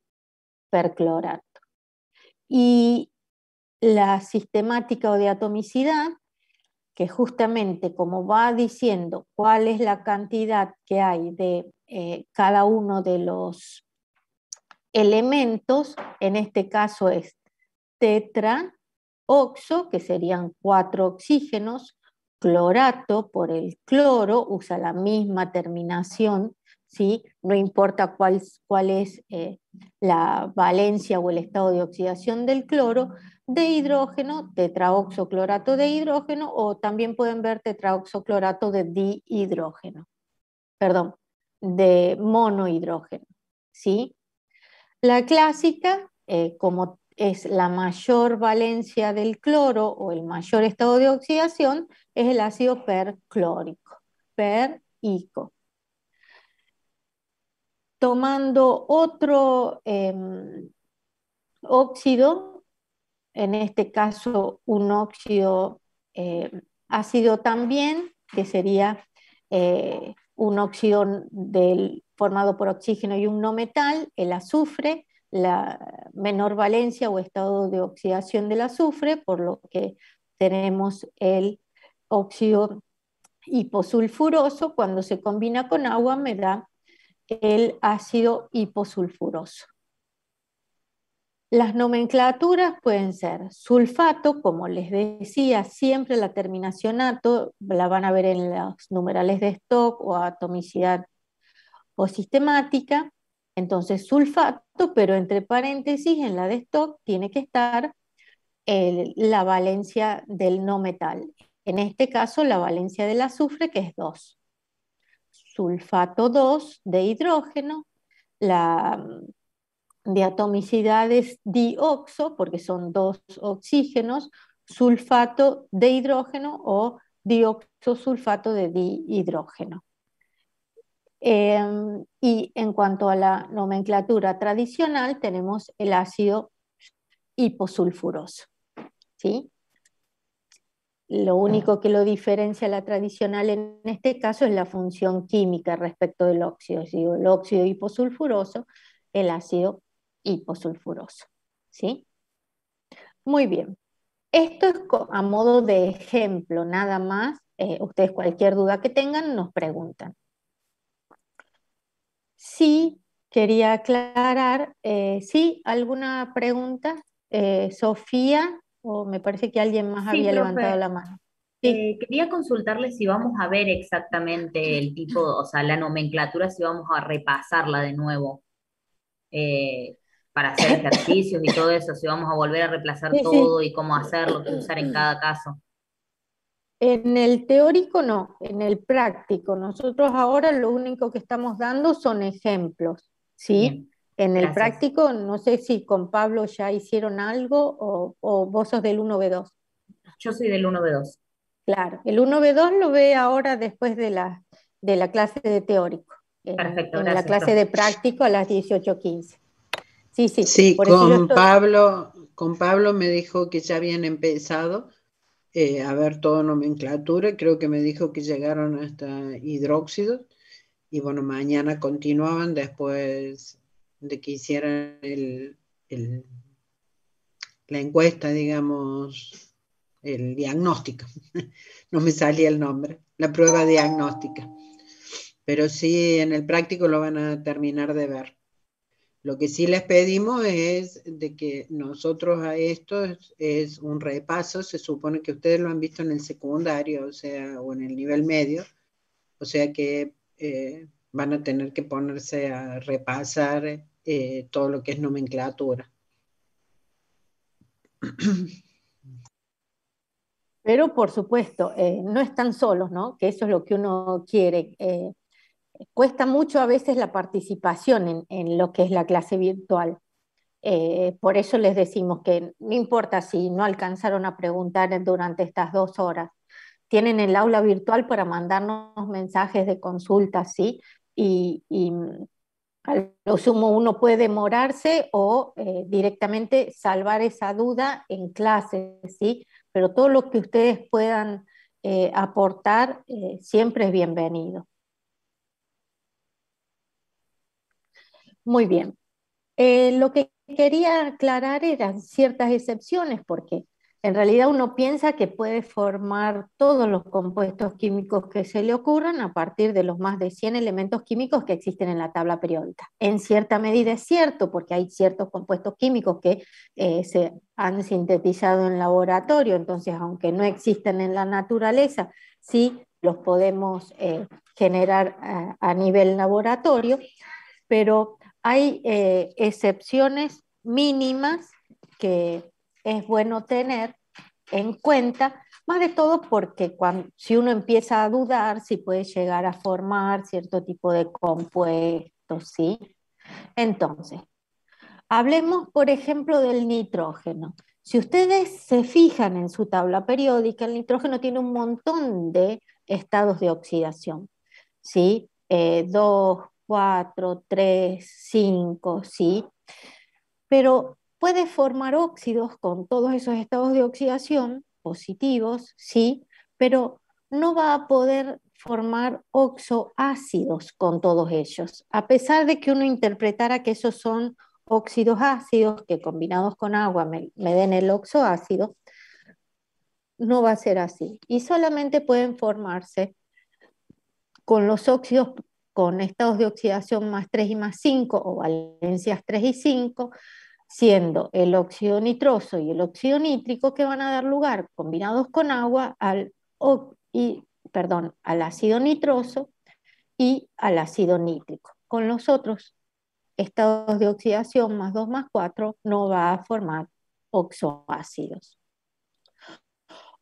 A: perclorato. Y la sistemática o de atomicidad, que justamente como va diciendo cuál es la cantidad que hay de cada uno de los elementos, en este caso es tetraoxo, que serían 4 oxígenos, clorato por el cloro, usa la misma terminación, ¿sí? No importa cuál es la valencia o el estado de oxidación del cloro, de hidrógeno, tetraoxoclorato de hidrógeno, o también pueden ver tetraoxoclorato de dihidrógeno, perdón, de monohidrógeno, ¿sí? La clásica, como es la mayor valencia del cloro o el mayor estado de oxidación, es el ácido perclórico, perico. Tomando otro óxido, en este caso un óxido ácido también, que sería un óxido formado por oxígeno y un no metal, el azufre, la menor valencia o estado de oxidación del azufre, por lo que tenemos el óxido hiposulfuroso. Cuando se combina con agua me da el ácido hiposulfuroso. Las nomenclaturas pueden ser sulfato, como les decía, siempre la terminación ato, la van a ver en los numerales de Stock o atomicidad o sistemática. Entonces sulfato, pero entre paréntesis en la de Stock tiene que estar la valencia del no metal. En este caso la valencia del azufre, que es 2. Sulfato 2 de hidrógeno, la de atomicidad es dioxo, porque son 2 oxígenos, sulfato de hidrógeno o dioxosulfato de dihidrógeno. Y en cuanto a la nomenclatura tradicional, tenemos el ácido hiposulfuroso, ¿sí? Lo único que lo diferencia la tradicional en este caso es la función química respecto del óxido. Digo, el óxido hiposulfuroso, el ácido hiposulfuroso, ¿sí? Muy bien. Esto es a modo de ejemplo, nada más. Ustedes cualquier duda que tengan nos preguntan. Sí, quería aclarar, ¿sí? ¿Alguna pregunta? Sofía, o me parece que alguien más
F: Sí,
A: había levantado
F: profe.
A: la mano. Sí.
F: Quería consultarle si vamos a ver exactamente el tipo, o sea, la nomenclatura, si vamos a repasarla de nuevo eh, para hacer ejercicios y todo eso, si vamos a volver a reemplazar
A: Sí,
F: todo
A: sí.
F: y cómo hacerlo, qué usar en cada caso.
A: En el teórico no, en el práctico. Nosotros ahora lo único que estamos dando son ejemplos, ¿sí?
F: Bien,
A: En el
F: gracias.
A: práctico, no sé si con Pablo ya hicieron algo o vos sos del 1B2.
F: Yo soy del 1B2.
A: Claro, el 1B2 lo ve ahora después de la clase de teórico,
F: Perfecto,
A: en la
F: gracias,
A: clase
F: profe.
A: de práctico a las 18:15. Sí, sí,
D: Sí,
A: por eso yo estoy...
D: Con Pablo me dijo que ya habían empezado a ver toda nomenclatura, creo que me dijo que llegaron hasta hidróxidos y bueno, mañana continuaban después de que hicieran la encuesta, digamos, el diagnóstico, no me salía el nombre, la prueba diagnóstica, pero sí en el práctico lo van a terminar de ver. Lo que sí les pedimos es de que nosotros a esto es un repaso, se supone que ustedes lo han visto en el secundario, o sea, o en el nivel medio, o sea que van a tener que ponerse a repasar todo lo que es nomenclatura.
A: Pero por supuesto, no están solos, ¿no? Que eso es lo que uno quiere. Cuesta mucho a veces la participación en lo que es la clase virtual. Por eso les decimos que no importa si no alcanzaron a preguntar durante estas 2 horas, tienen el aula virtual para mandarnos mensajes de consulta, ¿sí? Y a lo sumo uno puede demorarse o directamente salvar esa duda en clase, ¿sí? Pero todo lo que ustedes puedan aportar siempre es bienvenido. Muy bien. Lo que quería aclarar eran ciertas excepciones, porque en realidad uno piensa que puede formar todos los compuestos químicos que se le ocurran a partir de los más de 100 elementos químicos que existen en la tabla periódica. En cierta medida es cierto, porque hay ciertos compuestos químicos que se han sintetizado en laboratorio, entonces aunque no existen en la naturaleza, sí los podemos generar a nivel laboratorio, pero hay excepciones mínimas que es bueno tener en cuenta, más de todo porque si uno empieza a dudar, si puede llegar a formar cierto tipo de compuestos, ¿sí? Entonces, hablemos, por ejemplo, del nitrógeno. Si ustedes se fijan en su tabla periódica, el nitrógeno tiene un montón de estados de oxidación, ¿sí? 2, 4, 3, 5, ¿sí? Pero puede formar óxidos con todos esos estados de oxidación positivos, ¿sí? Pero no va a poder formar oxoácidos con todos ellos, a pesar de que uno interpretara que esos son óxidos ácidos que combinados con agua me den el oxoácido, no va a ser así. Y solamente pueden formarse con los óxidos con estados de oxidación más 3 y más 5 o valencias 3 y 5, siendo el óxido nitroso y el óxido nítrico que van a dar lugar, combinados con agua, al ácido nitroso y al ácido nítrico. Con los otros estados de oxidación más 2 más 4 no va a formar oxoácidos.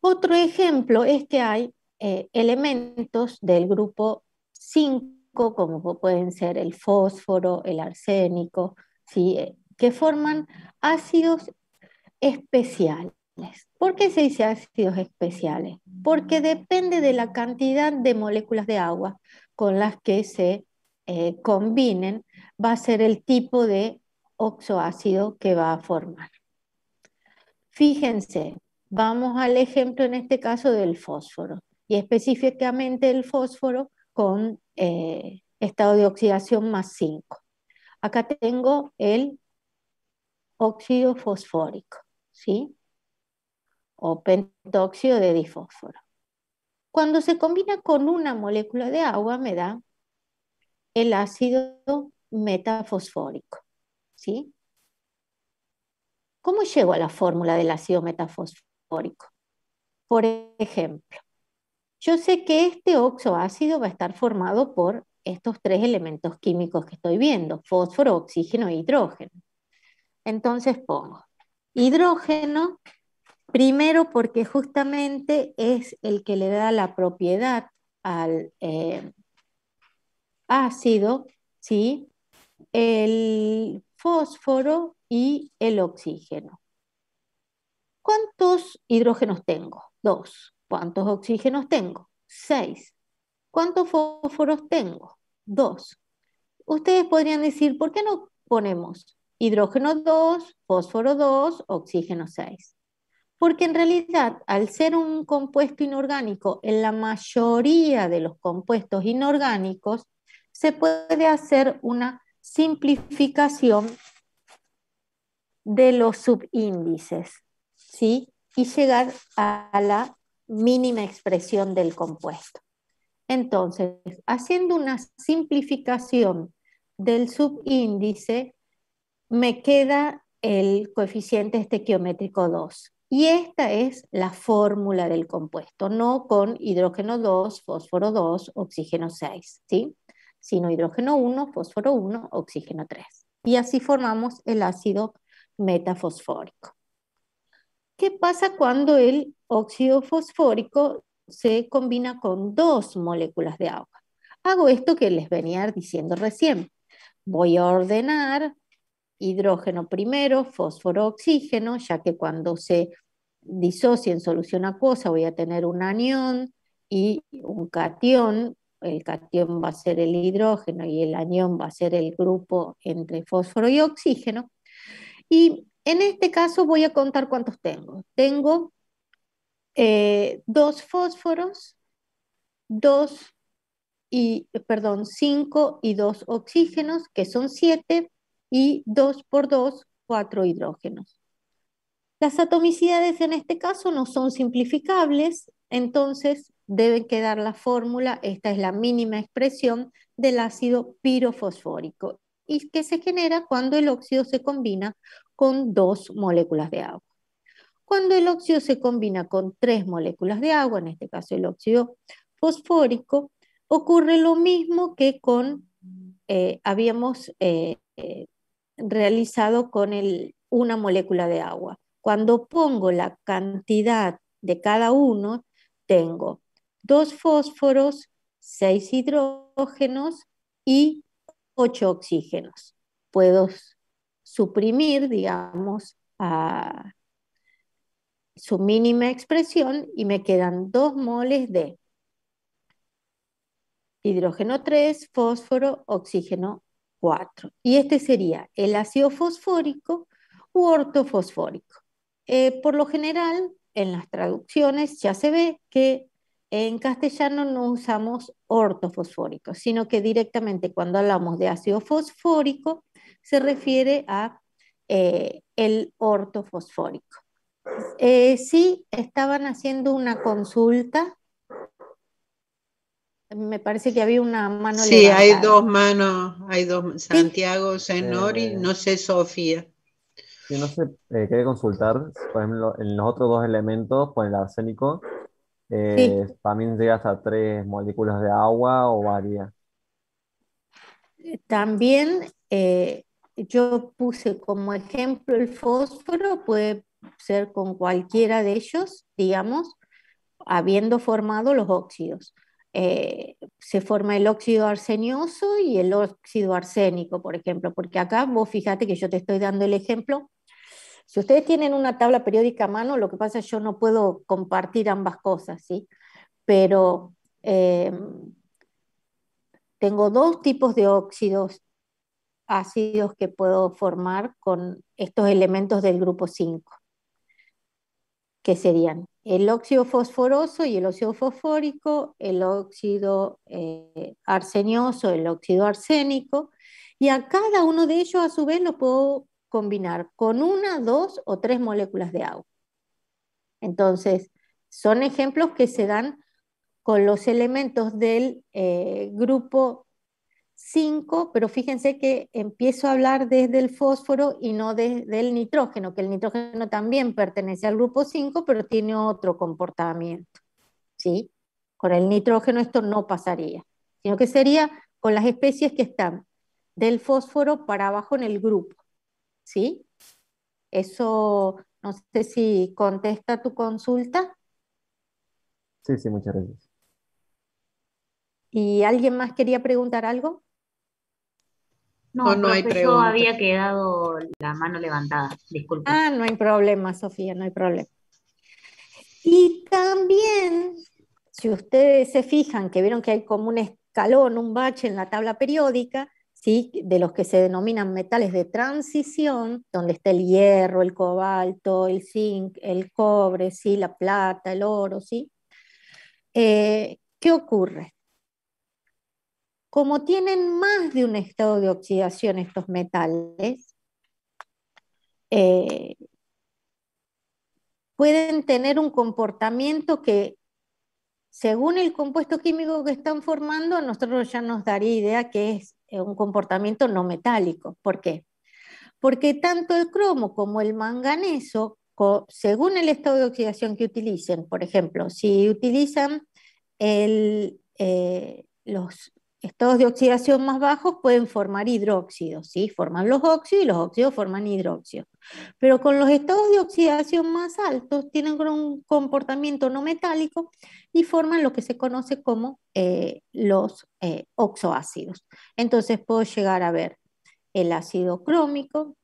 A: Otro ejemplo es que hay elementos del grupo 5, como pueden ser el fósforo, el arsénico, ¿sí? Que forman ácidos especiales. ¿Por qué se dice ácidos especiales? Porque depende de la cantidad de moléculas de agua con las que se combinen, va a ser el tipo de oxoácido que va a formar. Fíjense, vamos al ejemplo en este caso del fósforo, y específicamente el fósforo con estado de oxidación más 5. Acá tengo el óxido fosfórico, ¿sí? O pentóxido de difósforo. Cuando se combina con una molécula de agua me da el ácido metafosfórico, ¿sí? ¿Cómo llego a la fórmula del ácido metafosfórico? Por ejemplo, yo sé que este oxoácido va a estar formado por estos 3 elementos químicos que estoy viendo, fósforo, oxígeno e hidrógeno. Entonces pongo hidrógeno, primero porque justamente es el que le da la propiedad al ácido, ¿sí? El fósforo y el oxígeno. ¿Cuántos hidrógenos tengo? 2. ¿Cuántos oxígenos tengo? 6. ¿Cuántos fósforos tengo? 2. Ustedes podrían decir, ¿por qué no ponemos hidrógeno 2, fósforo 2, oxígeno 6? Porque en realidad, al ser un compuesto inorgánico, en la mayoría de los compuestos inorgánicos, se puede hacer una simplificación de los subíndices, ¿sí? Y llegar a la mínima expresión del compuesto. Entonces, haciendo una simplificación del subíndice, me queda el coeficiente estequiométrico 2. Y esta es la fórmula del compuesto, no con hidrógeno 2, fósforo 2, oxígeno 6, ¿sí? sino hidrógeno 1, fósforo 1, oxígeno 3. Y así formamos el ácido metafosfórico. ¿Qué pasa cuando el óxido fosfórico se combina con 2 moléculas de agua? Hago esto que les venía diciendo recién. Voy a ordenar hidrógeno primero, fósforo, oxígeno, ya que cuando se disocia en solución acuosa voy a tener un anión y un catión. El catión va a ser el hidrógeno y el anión va a ser el grupo entre fósforo y oxígeno. Y en este caso voy a contar cuántos tengo. Tengo 2 fósforos, 5 y 2 oxígenos, que son 7, y 2 por 2, 4 hidrógenos. Las atomicidades en este caso no son simplificables, entonces debe quedar la fórmula, esta es la mínima expresión del ácido pirofosfórico, y que se genera cuando el óxido se combina con 2 moléculas de agua. Cuando el óxido se combina con 3 moléculas de agua, en este caso el óxido fosfórico, ocurre lo mismo que habíamos realizado con una molécula de agua. Cuando pongo la cantidad de cada uno, tengo 2 fósforos, 6 hidrógenos y 8 oxígenos. Puedo suprimir, digamos, a su mínima expresión y me quedan 2 moles de hidrógeno 3, fósforo, oxígeno 4. Y este sería el ácido fosfórico u ortofosfórico. Por lo general, en las traducciones ya se ve que en castellano no usamos ortofosfórico, sino que directamente cuando hablamos de ácido fosfórico se refiere a el ortofosfórico. Sí, estaban haciendo una consulta. Me parece que había una mano
D: Sí, hay
A: levantada.
D: 2 manos, hay 2,
A: ¿Sí?
D: Santiago, Senori, no sé, Sofía.
B: Sí, no sé, quería consultar, por ejemplo, en los otros dos elementos, con el arsénico,
A: Sí.
B: ¿también llega hasta 3 moléculas de agua o varía?
A: También yo puse como ejemplo el fósforo, puede ser con cualquiera de ellos, digamos, habiendo formado los óxidos. Se forma el óxido arsenioso y el óxido arsénico, por ejemplo, porque acá vos fíjate que yo te estoy dando el ejemplo. Si ustedes tienen una tabla periódica a mano, lo que pasa es que yo no puedo compartir ambas cosas, ¿sí? Pero tengo 2 tipos de óxidos ácidos que puedo formar con estos elementos del grupo 5, que serían el óxido fosforoso y el óxido fosfórico, el óxido arsenioso, el óxido arsénico, y a cada uno de ellos a su vez lo puedo combinar con 1, 2 o 3 moléculas de agua. Entonces, son ejemplos que se dan con los elementos del grupo 5, pero fíjense que empiezo a hablar desde el fósforo y no desde el nitrógeno, que el nitrógeno también pertenece al grupo 5, pero tiene otro comportamiento, ¿sí? Con el nitrógeno esto no pasaría, sino que sería con las especies que están del fósforo para abajo en el grupo, ¿sí? Eso no sé si contesta tu consulta.
B: Sí, sí, muchas gracias.
A: ¿Y alguien más quería preguntar algo?
D: No,
F: No,
D: no hay
F: profe, yo
D: preguntas.
F: había quedado la mano levantada, disculpe.
A: Ah, no hay problema, Sofía, no hay problema. Y también, si ustedes se fijan, que vieron que hay como un escalón, un bache en la tabla periódica, ¿sí? De los que se denominan metales de transición, donde está el hierro, el cobalto, el zinc, el cobre, ¿sí? La plata, el oro, ¿sí? ¿Qué ocurre? Como tienen más de un estado de oxidación estos metales, eh, pueden tener un comportamiento que, según el compuesto químico que están formando, a nosotros ya nos daría idea que es un comportamiento no metálico. ¿Por qué? Porque tanto el cromo como el manganeso, según el estado de oxidación que utilicen, por ejemplo, si utilizan estados de oxidación más bajos pueden formar hidróxidos, ¿sí? Forman los óxidos y los óxidos forman hidróxidos. Pero con los estados de oxidación más altos tienen un comportamiento no metálico y forman lo que se conoce como los oxoácidos. Entonces puedo llegar a ver el ácido crómico,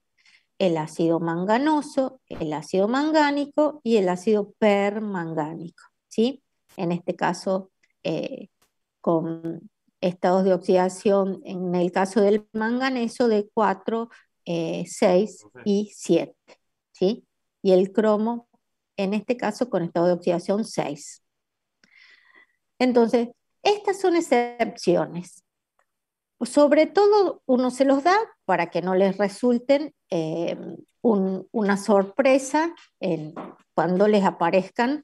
A: el ácido manganoso, el ácido mangánico y el ácido permangánico, ¿sí? En este caso, con estados de oxidación, en el caso del manganeso, de 4, 6 y 7, ¿sí? Y el cromo, en este caso, con estado de oxidación 6. Entonces, estas son excepciones. Sobre todo uno se los da para que no les resulten una sorpresa cuando les aparezcan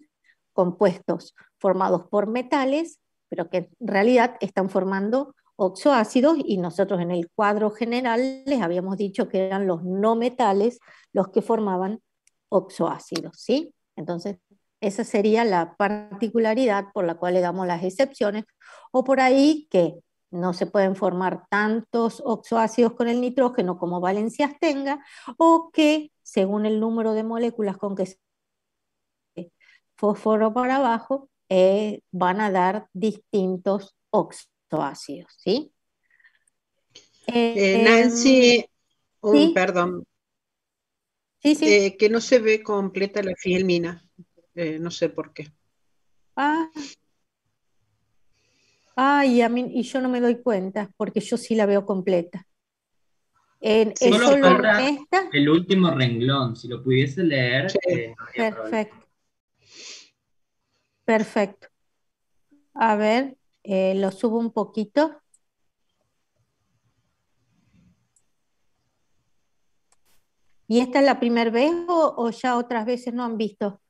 A: compuestos formados por metales, pero que en realidad están formando oxoácidos, y nosotros en el cuadro general les habíamos dicho que eran los no metales los que formaban oxoácidos, ¿sí? Entonces, esa sería la particularidad por la cual le damos las excepciones, o por ahí que no se pueden formar tantos oxoácidos con el nitrógeno como valencias tenga, o que según el número de moléculas con que se fósforo para abajo, van a dar distintos oxoácidos, ¿sí?
D: Nancy,
A: Sí,
D: perdón,
A: sí, sí.
D: que no se ve completa la filmina, no sé por qué.
A: Ah, y yo no me doy cuenta, porque yo sí la veo completa.
D: Sí,
A: ¿Es
G: Solo
D: sí,
A: solo en
G: falta
A: esta?
G: el último renglón. Si lo pudiese leer,
D: sí.
G: no habría problema.
A: Perfecto, perfecto. A ver, lo subo un poquito. ¿Y esta es la primera vez o ya otras veces no han visto?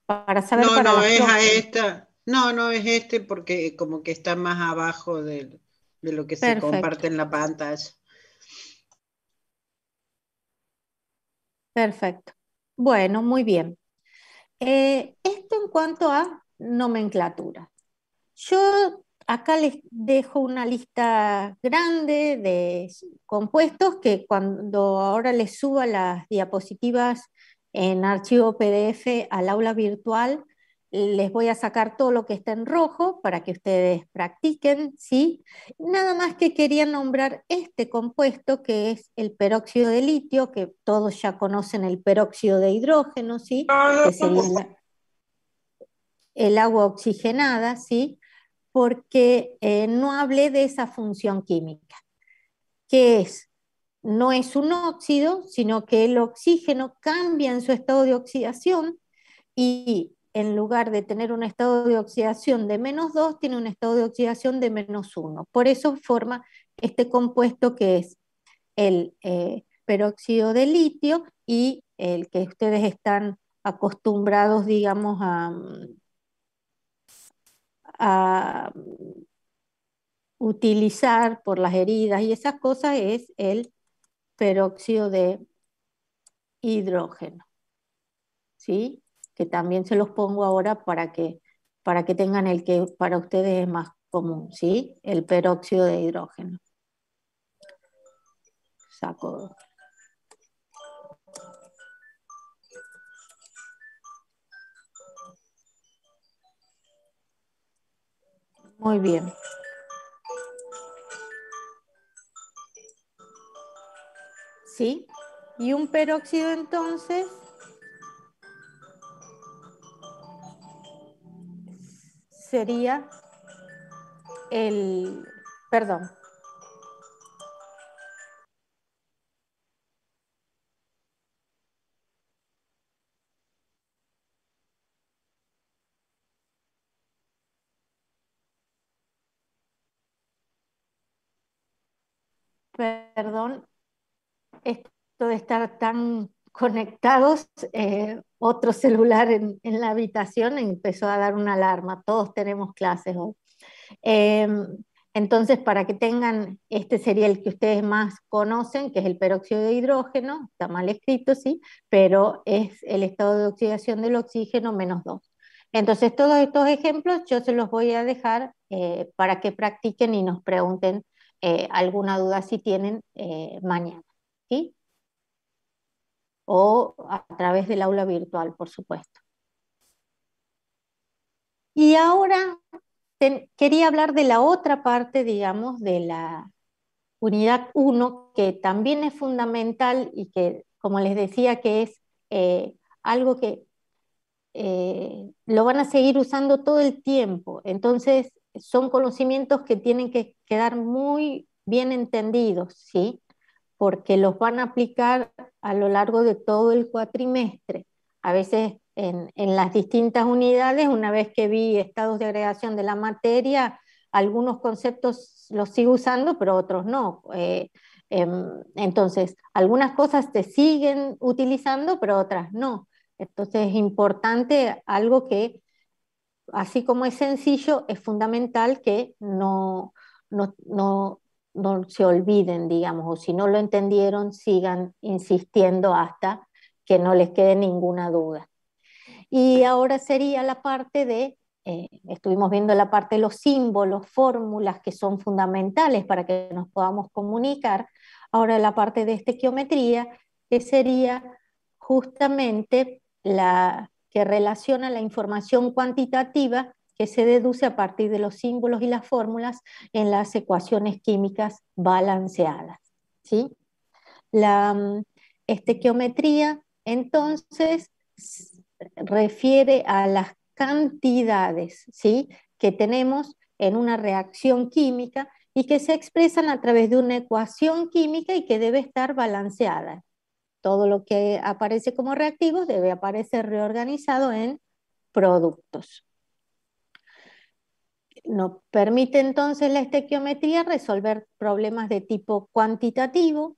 A: Para saber
D: No,
A: para
D: no,
A: las
D: es a
A: próximas.
D: esta. No, no es este porque como que está más abajo de lo que se
A: Perfecto,
D: comparte en la pantalla.
A: perfecto. Bueno, muy bien. Esto en cuanto a nomenclatura. Yo acá les dejo una lista grande de compuestos que cuando ahora les suba las diapositivas en archivo PDF al aula virtual, les voy a sacar todo lo que está en rojo para que ustedes practiquen, ¿sí? Nada más que quería nombrar este compuesto que es el peróxido de litio, que todos ya conocen el peróxido de hidrógeno, ¿sí? Que sería el agua oxigenada, ¿sí? Porque no hablé de esa función química, que no es un óxido, sino que el oxígeno cambia en su estado de oxidación y en lugar de tener un estado de oxidación de -2, tiene un estado de oxidación de -1. Por eso forma este compuesto que es el peróxido de litio y el que ustedes están acostumbrados, digamos, a utilizar por las heridas y esas cosas es el peróxido de hidrógeno, ¿sí? Que también se los pongo ahora para que tengan el que para ustedes es más común, ¿sí? El peróxido de hidrógeno. Saco. Muy bien. ¿Sí? Y un peróxido entonces sería perdón, perdón, esto de estar tan conectados, otro celular en la habitación empezó a dar una alarma. Todos tenemos clases hoy. Eh, entonces, para que tengan, este sería el que ustedes más conocen, que es el peróxido de hidrógeno, está mal escrito, sí, pero es el estado de oxidación del oxígeno -2. Entonces, todos estos ejemplos yo se los voy a dejar para que practiquen y nos pregunten alguna duda si tienen mañana, ¿sí? O a través del aula virtual, por supuesto. Y ahora quería hablar de la otra parte, digamos, de la unidad 1, que también es fundamental y que, como les decía, que es algo que lo van a seguir usando todo el tiempo. Entonces, son conocimientos que tienen que quedar muy bien entendidos, ¿sí? Porque los van a aplicar a lo largo de todo el cuatrimestre. A veces en las distintas unidades, una vez que vi estados de agregación de la materia, algunos conceptos los sigo usando, pero otros no. Entonces, algunas cosas se siguen utilizando, pero otras no. Entonces es importante algo que, así como es sencillo, es fundamental que no se olviden, digamos, o si no lo entendieron, sigan insistiendo hasta que no les quede ninguna duda. Y ahora sería la parte de, estuvimos viendo la parte de los símbolos, fórmulas que son fundamentales para que nos podamos comunicar. Ahora la parte de estequiometría, que sería justamente la que relaciona la información cuantitativa que se deduce a partir de los símbolos y las fórmulas en las ecuaciones químicas balanceadas, ¿sí? La estequiometría, entonces, refiere a las cantidades, ¿sí?, que tenemos en una reacción química y que se expresan a través de una ecuación química y que debe estar balanceada. Todo lo que aparece como reactivos debe aparecer reorganizado en productos. Nos permite entonces la estequiometría resolver problemas de tipo cuantitativo,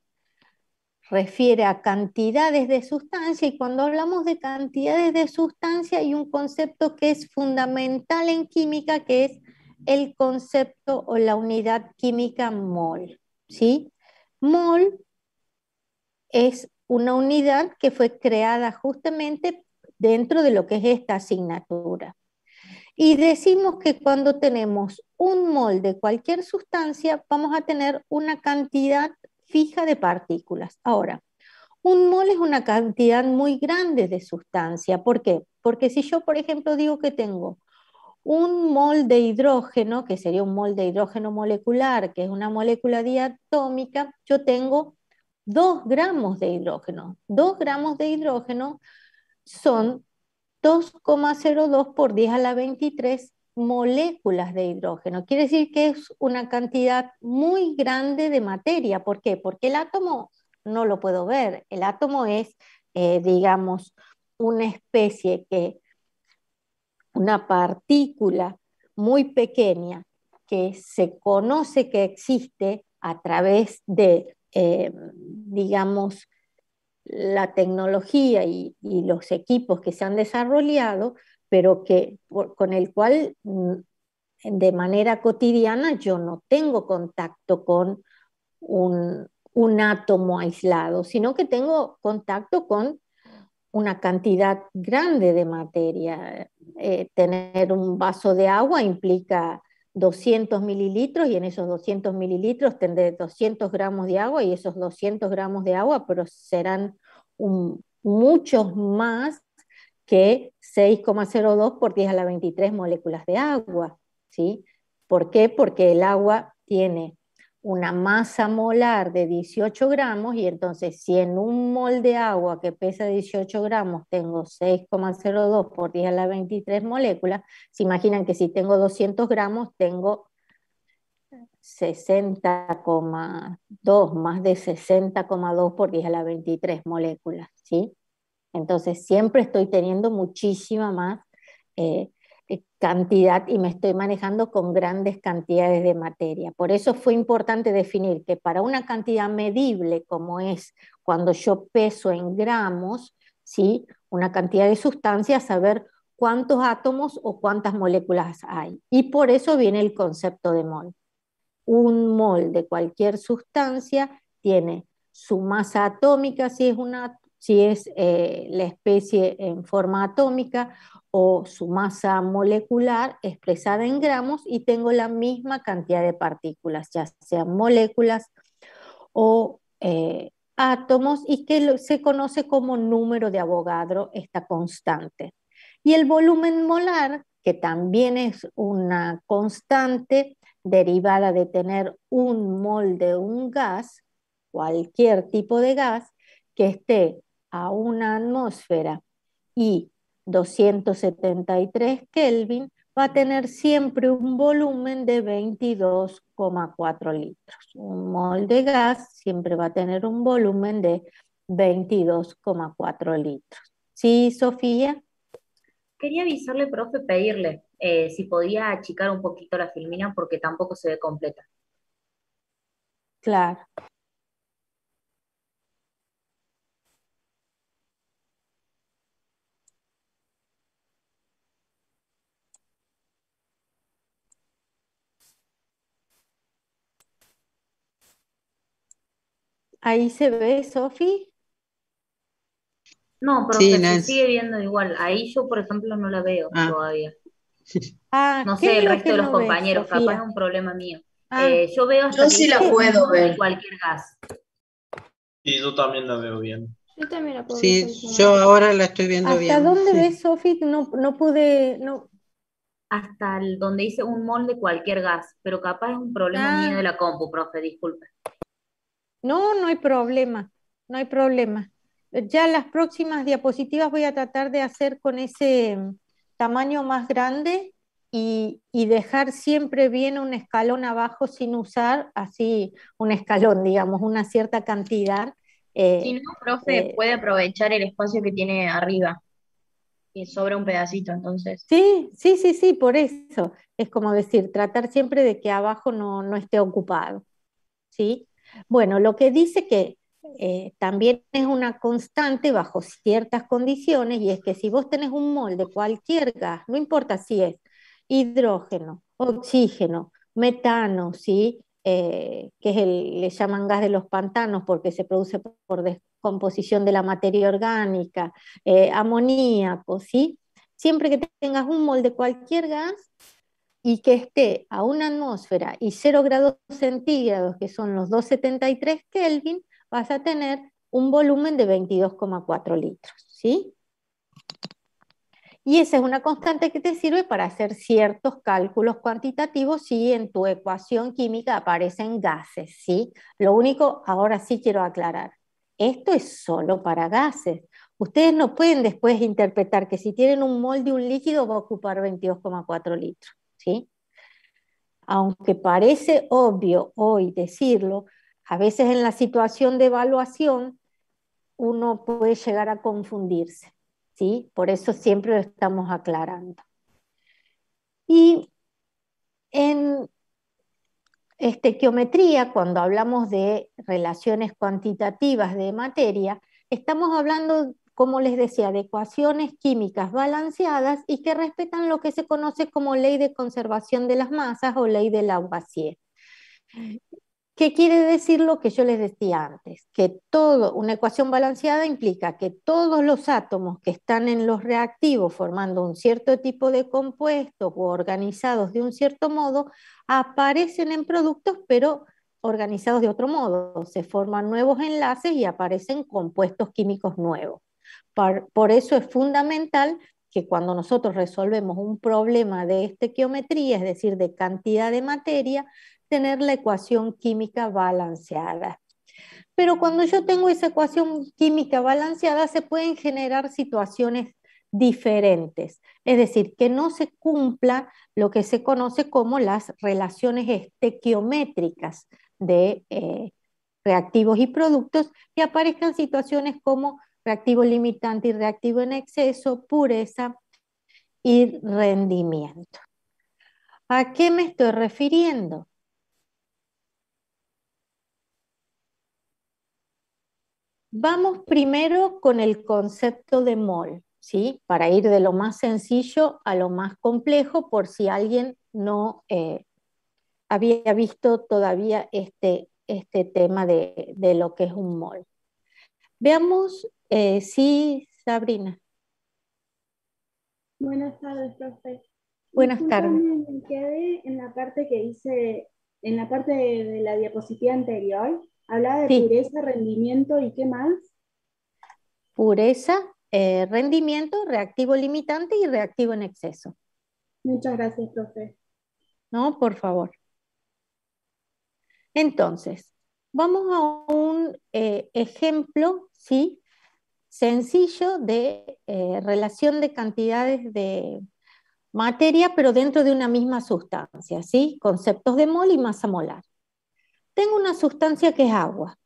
A: refiere a cantidades de sustancia, y cuando hablamos de cantidades de sustancia hay un concepto que es fundamental en química, que es el concepto o la unidad química mol, ¿sí? Mol es una unidad que fue creada justamente dentro de lo que es esta asignatura. Y decimos que cuando tenemos un mol de cualquier sustancia, vamos a tener una cantidad fija de partículas. Ahora, un mol es una cantidad muy grande de sustancia. ¿Por qué? Porque si yo, por ejemplo, digo que tengo un mol de hidrógeno, que sería un mol de hidrógeno molecular, que es una molécula diatómica, yo tengo 2 gramos de hidrógeno. 2 gramos de hidrógeno son 2,02 por 10 a la 23 moléculas de hidrógeno. Quiere decir que es una cantidad muy grande de materia. ¿Por qué? Porque el átomo no lo puedo ver. El átomo es, digamos, una especie que, una partícula muy pequeña que se conoce que existe a través de, digamos, la tecnología y los equipos que se han desarrollado, pero que, con el cual de manera cotidiana yo no tengo contacto con un átomo aislado, sino que tengo contacto con una cantidad grande de materia. Tener un vaso de agua implica 200 mililitros, y en esos 200 mililitros tendré 200 gramos de agua, y esos 200 gramos de agua pero serán muchos más que 6,02 por 10 a la 23 moléculas de agua, ¿sí? ¿Por qué? Porque el agua tiene una masa molar de 18 gramos, y entonces si en un mol de agua que pesa 18 gramos tengo 6,02 por 10 a la 23 moléculas, se imaginan que si tengo 200 gramos tengo 60,2, más de 60,2 por 10 a la 23 moléculas, ¿sí? Entonces siempre estoy teniendo muchísima más eh, cantidad, y me estoy manejando con grandes cantidades de materia. Por eso fue importante definir que para una cantidad medible, como es cuando yo peso en gramos, ¿sí?, una cantidad de sustancia, saber cuántos átomos o cuántas moléculas hay. Y por eso viene el concepto de mol. Un mol de cualquier sustancia tiene su masa atómica, si es si es la especie en forma atómica o su masa molecular expresada en gramos, y tengo la misma cantidad de partículas, ya sean moléculas o átomos, y que se conoce como número de Avogadro, esta constante. Y el volumen molar, que también es una constante derivada de tener un mol de un gas, cualquier tipo de gas, que esté a una atmósfera y 273 Kelvin, va a tener siempre un volumen de 22,4 litros. Un mol de gas siempre va a tener un volumen de 22,4 litros. ¿Sí, Sofía?
F: Quería avisarle, profe, pedirle si podía achicar un poquito la filmina porque tampoco se ve completa.
A: Claro. Ahí se ve, Sofi.
F: No,
D: Sí,
F: profe, se
D: Nancy.
F: sigue viendo igual. Ahí yo, por ejemplo, no la veo
D: Ah,
F: todavía.
A: Ah,
F: No
A: ¿qué
F: sé
A: es
F: el
A: lo
F: resto
A: que
F: de los
A: no ves,
F: compañeros, capaz es
A: Sofía?
F: un problema mío.
A: Ah,
F: Yo veo hasta
C: Yo
F: que
C: sí
F: dice
C: la
F: un
C: puedo
F: mol de
C: ver.
F: cualquier gas.
H: Y yo también la veo bien.
I: Yo también la puedo
D: sí,
I: visualizar.
D: yo ahora la estoy viendo
A: ¿hasta
D: bien.
A: dónde
D: Sí.
A: ves, Sofi? No, no pude, no.
F: Hasta donde dice un mol de cualquier gas, pero capaz es un problema mío de
A: Ah,
F: la compu, profe, disculpe.
A: no, no hay problema, no hay problema. Ya las próximas diapositivas voy a tratar de hacer con ese tamaño más grande, y dejar siempre bien un escalón abajo sin usar así un escalón, digamos, una cierta cantidad.
I: Si
A: eh,
I: no, profe,
A: eh,
I: puede aprovechar el espacio que tiene arriba, que sobra un pedacito, entonces.
A: sí, sí, sí, sí, por eso. Es como decir, tratar siempre de que abajo no esté ocupado. ¿Sí? Bueno, lo que dice que también es una constante bajo ciertas condiciones, y es que si vos tenés un mol de cualquier gas, no importa si es hidrógeno, oxígeno, metano, ¿sí? Que es le llaman gas de los pantanos porque se produce por descomposición de la materia orgánica, amoníaco, ¿sí? Siempre que tengas un mol de cualquier gas y que esté a una atmósfera y 0 grados centígrados, que son los 273 Kelvin, vas a tener un volumen de 22,4 litros, ¿sí? Y esa es una constante que te sirve para hacer ciertos cálculos cuantitativos si en tu ecuación química aparecen gases, ¿sí? Lo único, ahora sí quiero aclarar, esto es solo para gases. Ustedes no pueden después interpretar que si tienen un mol de un líquido va a ocupar 22,4 litros, ¿sí? Aunque parece obvio hoy decirlo, a veces en la situación de evaluación uno puede llegar a confundirse, ¿sí? Por eso siempre lo estamos aclarando. Y en estequiometría, cuando hablamos de relaciones cuantitativas de materia, estamos hablando, como les decía, de ecuaciones químicas balanceadas y que respetan lo que se conoce como ley de conservación de las masas o ley de Lavoisier. ¿Qué quiere decir lo que yo les decía antes? Que una ecuación balanceada implica que todos los átomos que están en los reactivos formando un cierto tipo de compuestos o organizados de un cierto modo aparecen en productos, pero organizados de otro modo. Se forman nuevos enlaces y aparecen compuestos químicos nuevos. Por eso es fundamental que cuando nosotros resolvemos un problema de estequiometría, es decir, de cantidad de materia, tener la ecuación química balanceada. Pero cuando yo tengo esa ecuación química balanceada, se pueden generar situaciones diferentes, es decir, que no se cumpla lo que se conoce como las relaciones estequiométricas de reactivos y productos, y aparezcan situaciones como reactivo limitante y reactivo en exceso, pureza y rendimiento. ¿A qué me estoy refiriendo? Vamos primero con el concepto de mol, ¿sí? Para ir de lo más sencillo a lo más complejo, por si alguien no había visto todavía este tema de lo que es un mol. Veamos, sí, Sabrina.
J: Buenas tardes, profe.
A: Buenas tardes.
J: Disculpame, me quedé en la parte que hice, en la parte de la diapositiva anterior. Hablaba de
A: Sí,
J: pureza, rendimiento y qué más.
A: pureza, rendimiento, reactivo limitante y reactivo en exceso.
J: Muchas gracias, profe.
A: ¿No? Por favor. Entonces, vamos a un ejemplo, ¿sí? Sencillo de relación de cantidades de materia, pero dentro de una misma sustancia, ¿sí? Conceptos de mol y masa molar. Tengo una sustancia que es agua.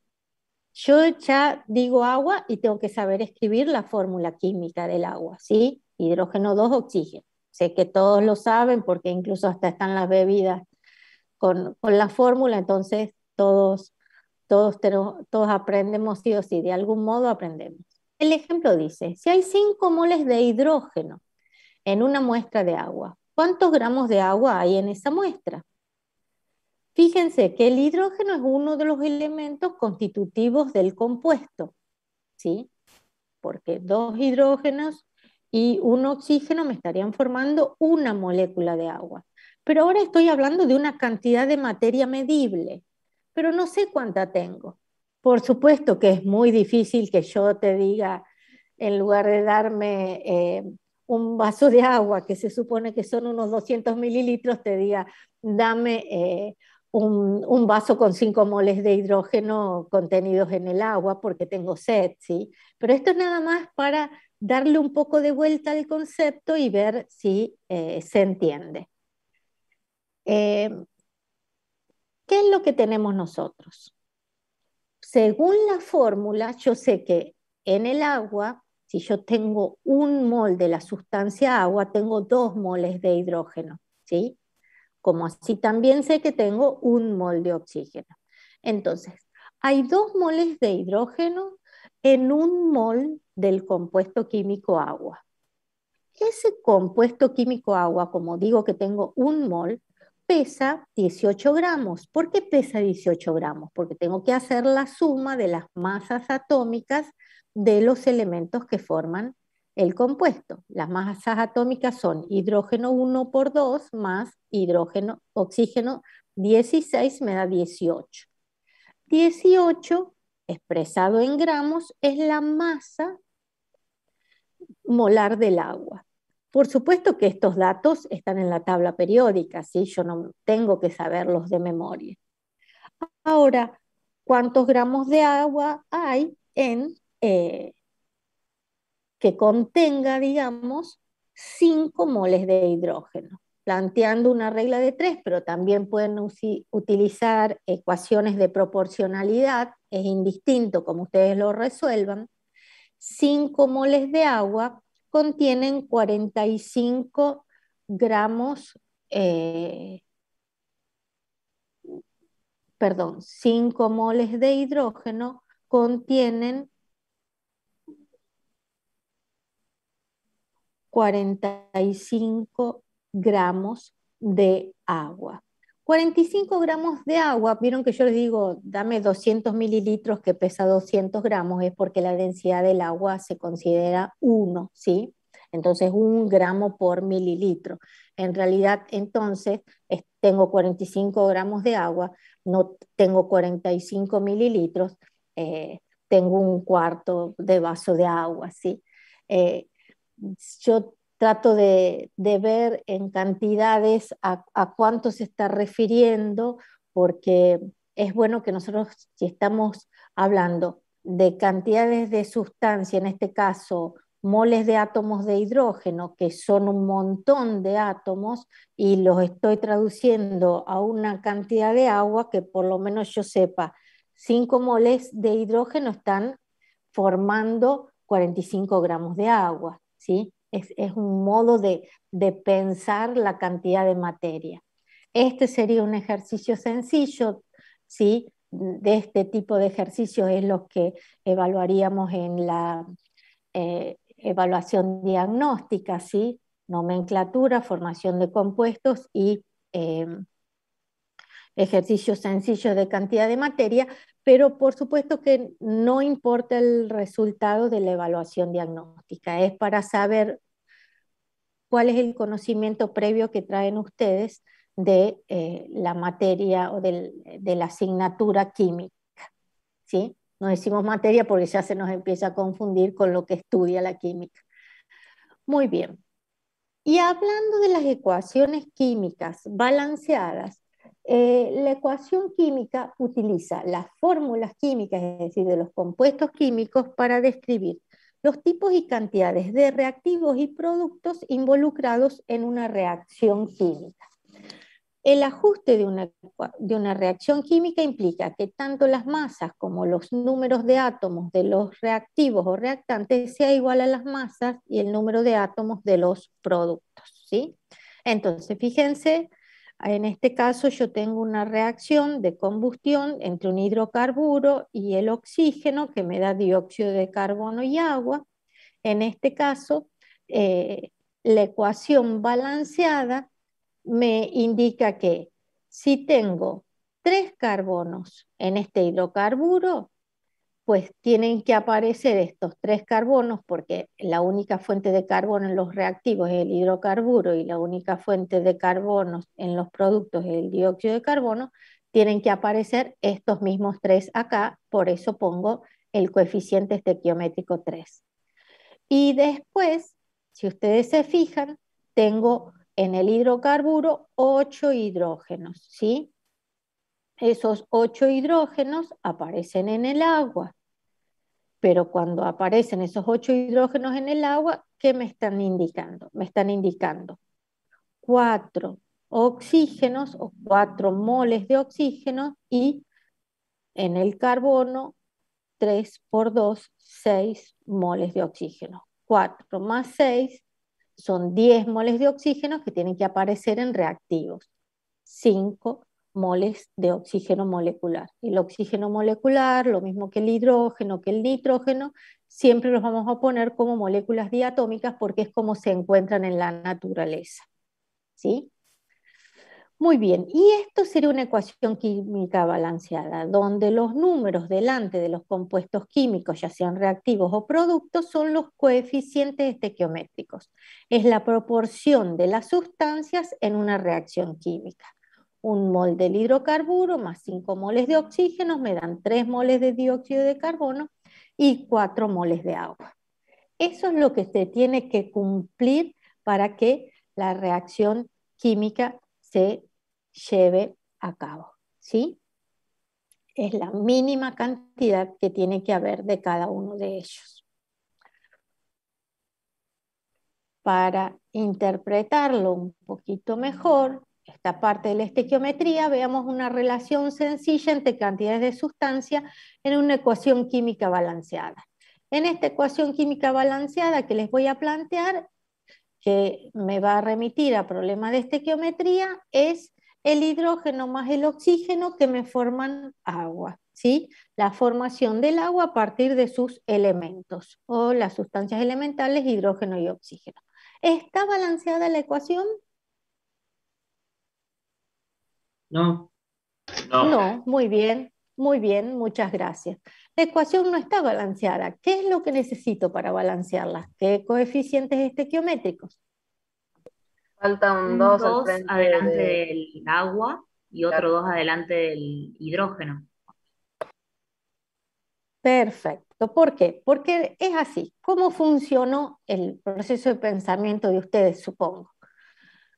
A: Yo ya digo agua y tengo que saber escribir la fórmula química del agua, ¿sí? Hidrógeno 2, oxígeno. Sé que todos lo saben porque incluso hasta están las bebidas con la fórmula, entonces todos aprendemos sí o sí, de algún modo aprendemos. El ejemplo dice, si hay 5 moles de hidrógeno en una muestra de agua, ¿cuántos gramos de agua hay en esa muestra? Fíjense que el hidrógeno es uno de los elementos constitutivos del compuesto, ¿sí? Porque 2 hidrógenos y un oxígeno me estarían formando una molécula de agua. Pero ahora estoy hablando de una cantidad de materia medible, pero no sé cuánta tengo. Por supuesto que es muy difícil que yo te diga, en lugar de darme un vaso de agua, que se supone que son unos 200 mililitros, te diga, dame un vaso con 5 moles de hidrógeno contenidos en el agua porque tengo sed, ¿sí? Pero esto es nada más para darle un poco de vuelta al concepto y ver si se entiende. ¿Qué es lo que tenemos nosotros? Según la fórmula, yo sé que en el agua, si yo tengo 1 mol de la sustancia agua, tengo 2 moles de hidrógeno, ¿sí? Como así también sé que tengo 1 mol de oxígeno. Entonces, hay 2 moles de hidrógeno en 1 mol del compuesto químico agua. Ese compuesto químico agua, como digo que tengo 1 mol, pesa 18 gramos. ¿Por qué pesa 18 gramos? Porque tengo que hacer la suma de las masas atómicas de los elementos que forman el compuesto. Las masas atómicas son hidrógeno 1 por 2 más oxígeno 16 me da 18. 18 expresado en gramos es la masa molar del agua. Por supuesto que estos datos están en la tabla periódica, ¿sí? Yo no tengo que saberlos de memoria. Ahora, ¿cuántos gramos de agua hay en que contenga, digamos, 5 moles de hidrógeno? Planteando una regla de 3, pero también pueden utilizar ecuaciones de proporcionalidad, es indistinto como ustedes lo resuelvan. 5 moles de agua contienen 45 gramos, perdón, 5 moles de hidrógeno contienen 45 gramos de agua. 45 gramos de agua, vieron que yo les digo, dame 200 mililitros que pesa 200 gramos, es porque la densidad del agua se considera 1, ¿sí? Entonces 1 gramo por mililitro. En realidad, entonces, tengo 45 gramos de agua, no tengo 45 mililitros, tengo 1/4 de vaso de agua, ¿sí? Yo trato de ver en cantidades a cuánto se está refiriendo, porque es bueno que nosotros, si estamos hablando de cantidades de sustancia, en este caso moles de átomos de hidrógeno, que son un montón de átomos, y los estoy traduciendo a una cantidad de agua, que por lo menos yo sepa, 5 moles de hidrógeno están formando 45 gramos de agua, ¿sí? Es un modo de pensar la cantidad de materia. Este sería un ejercicio sencillo, ¿sí? De este tipo de ejercicios es los que evaluaríamos en la evaluación diagnóstica, ¿sí? Nomenclatura, formación de compuestos y ejercicios sencillos de cantidad de materia, pero por supuesto que no importa el resultado de la evaluación diagnóstica, es para saber cuál es el conocimiento previo que traen ustedes de la materia o de la asignatura química, ¿sí? No decimos materia porque ya se nos empieza a confundir con lo que estudia la química. Muy bien. Y hablando de las ecuaciones químicas balanceadas, la ecuación química utiliza las fórmulas químicas, es decir, de los compuestos químicos, para describir los tipos y cantidades de reactivos y productos involucrados en una reacción química. El ajuste de una reacción química implica que tanto las masas como los números de átomos de los reactivos o reactantes sea igual a las masas y el número de átomos de los productos, ¿sí? Entonces, fíjense, en este caso yo tengo una reacción de combustión entre un hidrocarburo y el oxígeno que me da dióxido de carbono y agua. En este caso, la ecuación balanceada me indica que si tengo 3 carbonos en este hidrocarburo, pues tienen que aparecer estos 3 carbonos, porque la única fuente de carbono en los reactivos es el hidrocarburo y la única fuente de carbonos en los productos es el dióxido de carbono, tienen que aparecer estos mismos 3 acá, por eso pongo el coeficiente estequiométrico 3. Y después, si ustedes se fijan, tengo en el hidrocarburo 8 hidrógenos, ¿sí? Esos 8 hidrógenos aparecen en el agua, pero cuando aparecen esos 8 hidrógenos en el agua, ¿qué me están indicando? Me están indicando 4 oxígenos o 4 moles de oxígeno y en el carbono 3 por 2, 6 moles de oxígeno. 4 más 6 son 10 moles de oxígeno que tienen que aparecer en reactivos. 5 moles de oxígeno molecular. El oxígeno molecular, lo mismo que el hidrógeno, que el nitrógeno, siempre los vamos a poner como moléculas diatómicas porque es como se encuentran en la naturaleza. ¿Sí? Muy bien, y esto sería una ecuación química balanceada, donde los números delante de los compuestos químicos, ya sean reactivos o productos, son los coeficientes estequiométricos. Es la proporción de las sustancias en una reacción química. 1 mol del hidrocarburo más 5 moles de oxígeno me dan 3 moles de dióxido de carbono y 4 moles de agua. Eso es lo que se tiene que cumplir para que la reacción química se lleve a cabo, ¿sí? Es la mínima cantidad que tiene que haber de cada uno de ellos. Para interpretarlo un poquito mejor, esta parte de la estequiometría, veamos una relación sencilla entre cantidades de sustancia en una ecuación química balanceada. En esta ecuación química balanceada que les voy a plantear, que me va a remitir a problemas de estequiometría, es el hidrógeno más el oxígeno que me forman agua, ¿sí? La formación del agua a partir de sus elementos, o las sustancias elementales, hidrógeno y oxígeno. ¿Está balanceada la ecuación?
G: No.
A: No, muy bien, muchas gracias. La ecuación no está balanceada. ¿Qué es lo que necesito para balancearla? ¿Qué coeficientes estequiométricos?
F: Falta un 2 adelante del agua y otro 2 adelante del hidrógeno.
A: Perfecto. ¿Por qué? Porque es así. ¿Cómo funcionó el proceso de pensamiento de ustedes, supongo?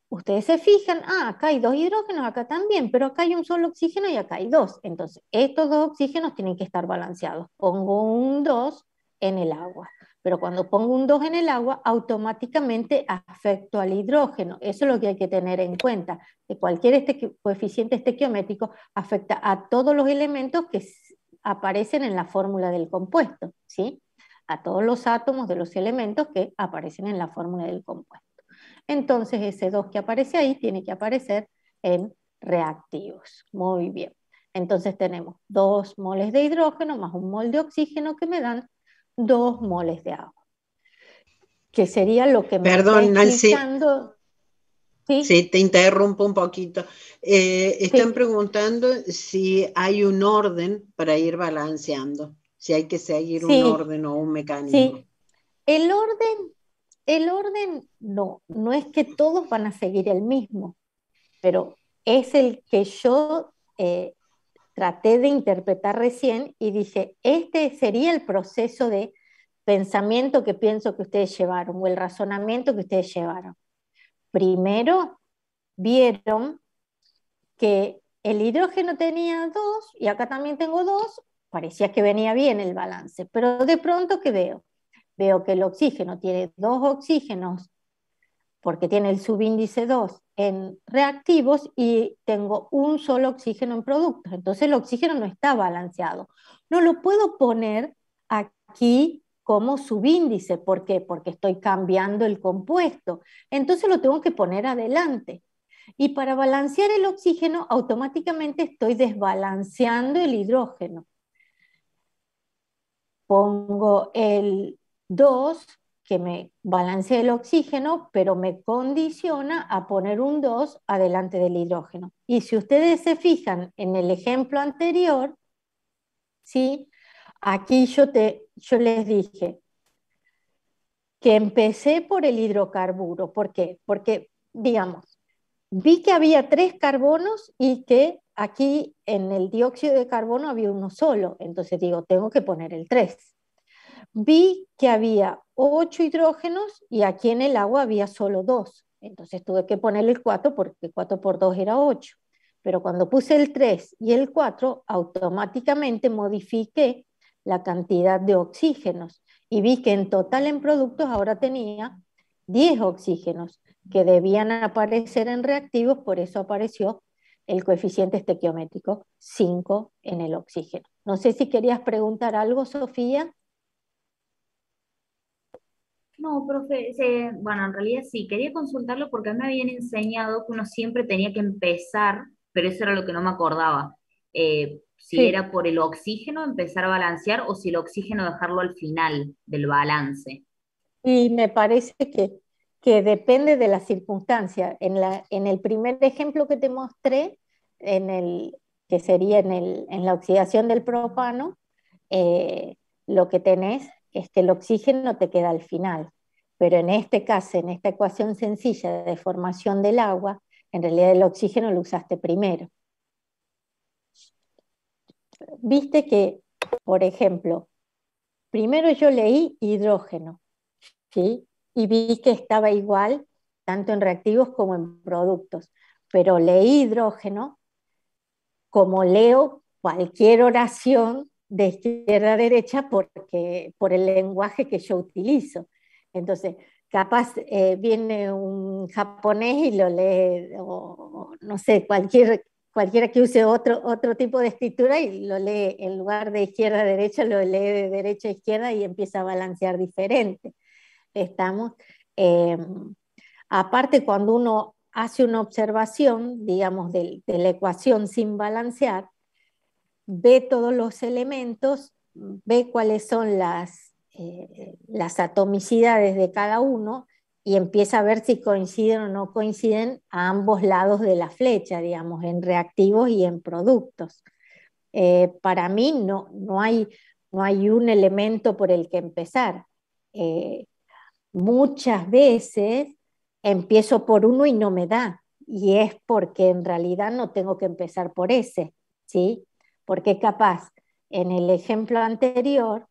A: Ustedes se fijan, acá hay 2 hidrógenos, acá también, pero acá hay un solo oxígeno y acá hay 2. Entonces, estos 2 oxígenos tienen que estar balanceados. Pongo un 2 en el agua, pero cuando pongo un 2 en el agua, automáticamente afecto al hidrógeno. Eso es lo que hay que tener en cuenta, que cualquier coeficiente estequiométrico afecta a todos los elementos que aparecen en la fórmula del compuesto, ¿sí? A todos los átomos de los elementos que aparecen en la fórmula del compuesto. Entonces ese 2 que aparece ahí tiene que aparecer en reactivos. Muy bien. Entonces tenemos 2 moles de hidrógeno más 1 mol de oxígeno que me dan 2 moles de agua. Que sería lo que me está explicando. Sí,
D: Sí, te interrumpo un poquito. Están
A: sí,
D: preguntando si hay un orden para ir balanceando, si hay que seguir un
A: sí,
D: orden o un mecanismo.
A: sí. El orden, el orden no es que todos van a seguir el mismo, pero es el que yo traté de interpretar recién y dije, este sería el proceso de pensamiento que pienso que ustedes llevaron o el razonamiento que ustedes llevaron. Primero, vieron que el hidrógeno tenía dos y acá también tengo dos, parecía que venía bien el balance, pero de pronto ¿qué veo? Veo que el oxígeno tiene dos oxígenos porque tiene el subíndice 2 en reactivos y tengo un solo oxígeno en productos. Entonces el oxígeno no está balanceado. No lo puedo poner aquí como subíndice. ¿Por qué? Porque estoy cambiando el compuesto. Entonces lo tengo que poner adelante. Y para balancear el oxígeno, automáticamente estoy desbalanceando el hidrógeno. Pongo el 2 que me balancea el oxígeno, pero me condiciona a poner un 2 adelante del hidrógeno. Y si ustedes se fijan en el ejemplo anterior, ¿sí? Aquí yo les dije que empecé por el hidrocarburo. ¿Por qué? Porque, digamos, vi que había 3 carbonos y que aquí en el dióxido de carbono había uno solo. Entonces digo, tengo que poner el 3. Vi que había 8 hidrógenos y aquí en el agua había solo 2. Entonces tuve que ponerle el 4 porque 4 por 2 era 8. Pero cuando puse el 3 y el 4, automáticamente modifiqué la cantidad de oxígenos y vi que en total en productos ahora tenía 10 oxígenos que debían aparecer en reactivos, por eso apareció el coeficiente estequiométrico 5 en el oxígeno. No sé si querías preguntar algo, Sofía.
F: No, profe, bueno, en realidad sí, quería consultarlo porque me habían enseñado que uno siempre tenía que empezar, pero eso era lo que no me acordaba. Si
A: Sí,
F: era por el oxígeno empezar a balancear o si el oxígeno dejarlo al final del balance.
A: y me parece que depende de la circunstancia. En el primer ejemplo que te mostré, que sería en la oxidación del propano, eh, lo que tenés es que el oxígeno te queda al final. Pero en este caso, en esta ecuación sencilla de formación del agua, en realidad el oxígeno lo usaste primero. Viste que, por ejemplo, primero yo leí hidrógeno, ¿sí? Y vi que estaba igual tanto en reactivos como en productos. Pero leí hidrógeno como leo cualquier oración de izquierda a derecha por el lenguaje que yo utilizo. Entonces, capaz viene un japonés y lo lee, o no sé, cualquiera que use otro tipo de escritura y lo lee, en lugar de izquierda a derecha, lo lee de derecha a izquierda y empieza a balancear diferente. Estamos. Eh, Aparte, cuando uno hace una observación, digamos, de la ecuación sin balancear, ve todos los elementos, ve cuáles son las atomicidades de cada uno y empieza a ver si coinciden o no coinciden a ambos lados de la flecha, digamos, en reactivos y en productos. Para mí no hay un elemento por el que empezar. Eh, Muchas veces empiezo por uno y no me da, y es porque en realidad no tengo que empezar por ese, ¿sí? Porque capaz, en el ejemplo anterior,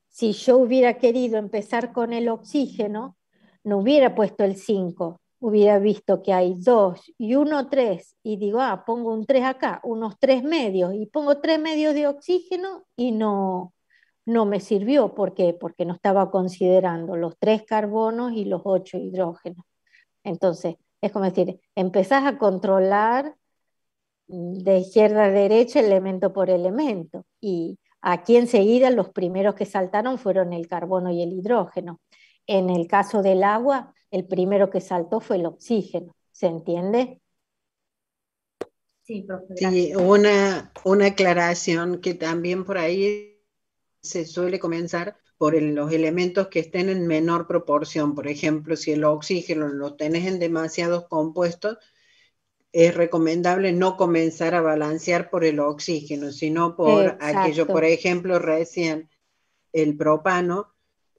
A: si yo hubiera querido empezar con el oxígeno, no hubiera puesto el 5, hubiera visto que hay 2 y 1, 3, y digo, pongo un 3 acá, unos 3 medios, y pongo 3 medios de oxígeno y no me sirvió. ¿Por qué? Porque no estaba considerando los 3 carbonos y los 8 hidrógenos. Entonces, es como decir, empezás a controlar de izquierda a derecha elemento por elemento. Y aquí enseguida los primeros que saltaron fueron el carbono y el hidrógeno. En el caso del agua, el primero que saltó fue el oxígeno. ¿Se entiende?
F: Sí, profe,
D: Sí,
F: gracias.
D: una aclaración que también por ahí se suele comenzar por los elementos que estén en menor proporción. Por ejemplo, si el oxígeno lo tenés en demasiados compuestos, es recomendable no comenzar a balancear por el oxígeno, sino por aquello, por
A: Exacto.
D: ejemplo, recién el propano,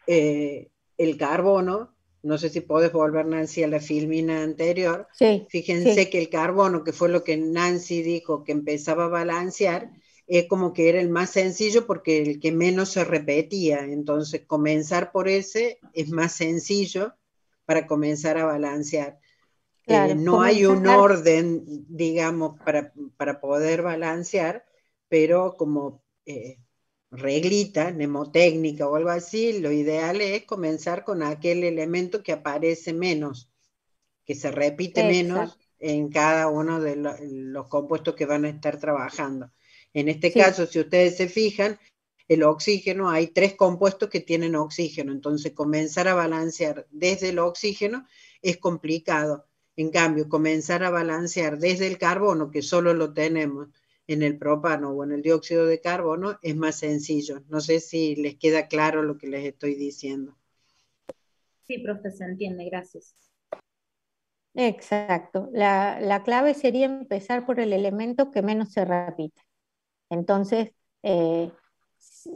D: el carbono. No sé si podés volver, Nancy, a la filmina anterior.
A: Sí,
D: Fíjense
A: sí,
D: que el carbono, que fue lo que Nancy dijo que empezaba a balancear, es como que era el más sencillo porque el que menos se repetía. Entonces, comenzar por ese es más sencillo para comenzar a balancear.
A: claro.
D: No hay un
A: Comenzar,
D: orden, digamos, para poder balancear, pero como reglita, mnemotécnica o algo así, lo ideal es comenzar con aquel elemento que aparece menos, que se repite menos
A: exacto.
D: en cada uno de los compuestos que van a estar trabajando. En este
A: Sí,
D: caso, si ustedes se fijan, el oxígeno, hay 3 compuestos que tienen oxígeno, entonces comenzar a balancear desde el oxígeno es complicado. En cambio, comenzar a balancear desde el carbono, que solo lo tenemos en el propano o en el dióxido de carbono, es más sencillo. No sé si les queda claro lo que les estoy diciendo.
F: Sí, profe, se entiende, gracias.
A: exacto. La clave sería empezar por el elemento que menos se repite. Entonces, eh, s-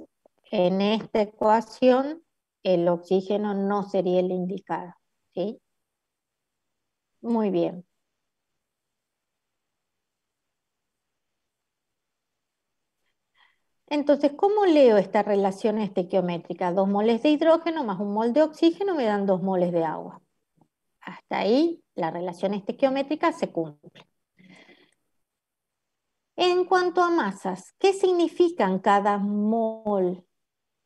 A: en esta ecuación, el oxígeno no sería el indicado, ¿sí? Muy bien. Entonces, ¿cómo leo esta relación estequiométrica? 2 moles de hidrógeno más 1 mol de oxígeno me dan 2 moles de agua. Hasta ahí la relación estequiométrica se cumple. En cuanto a masas, ¿qué significan cada mol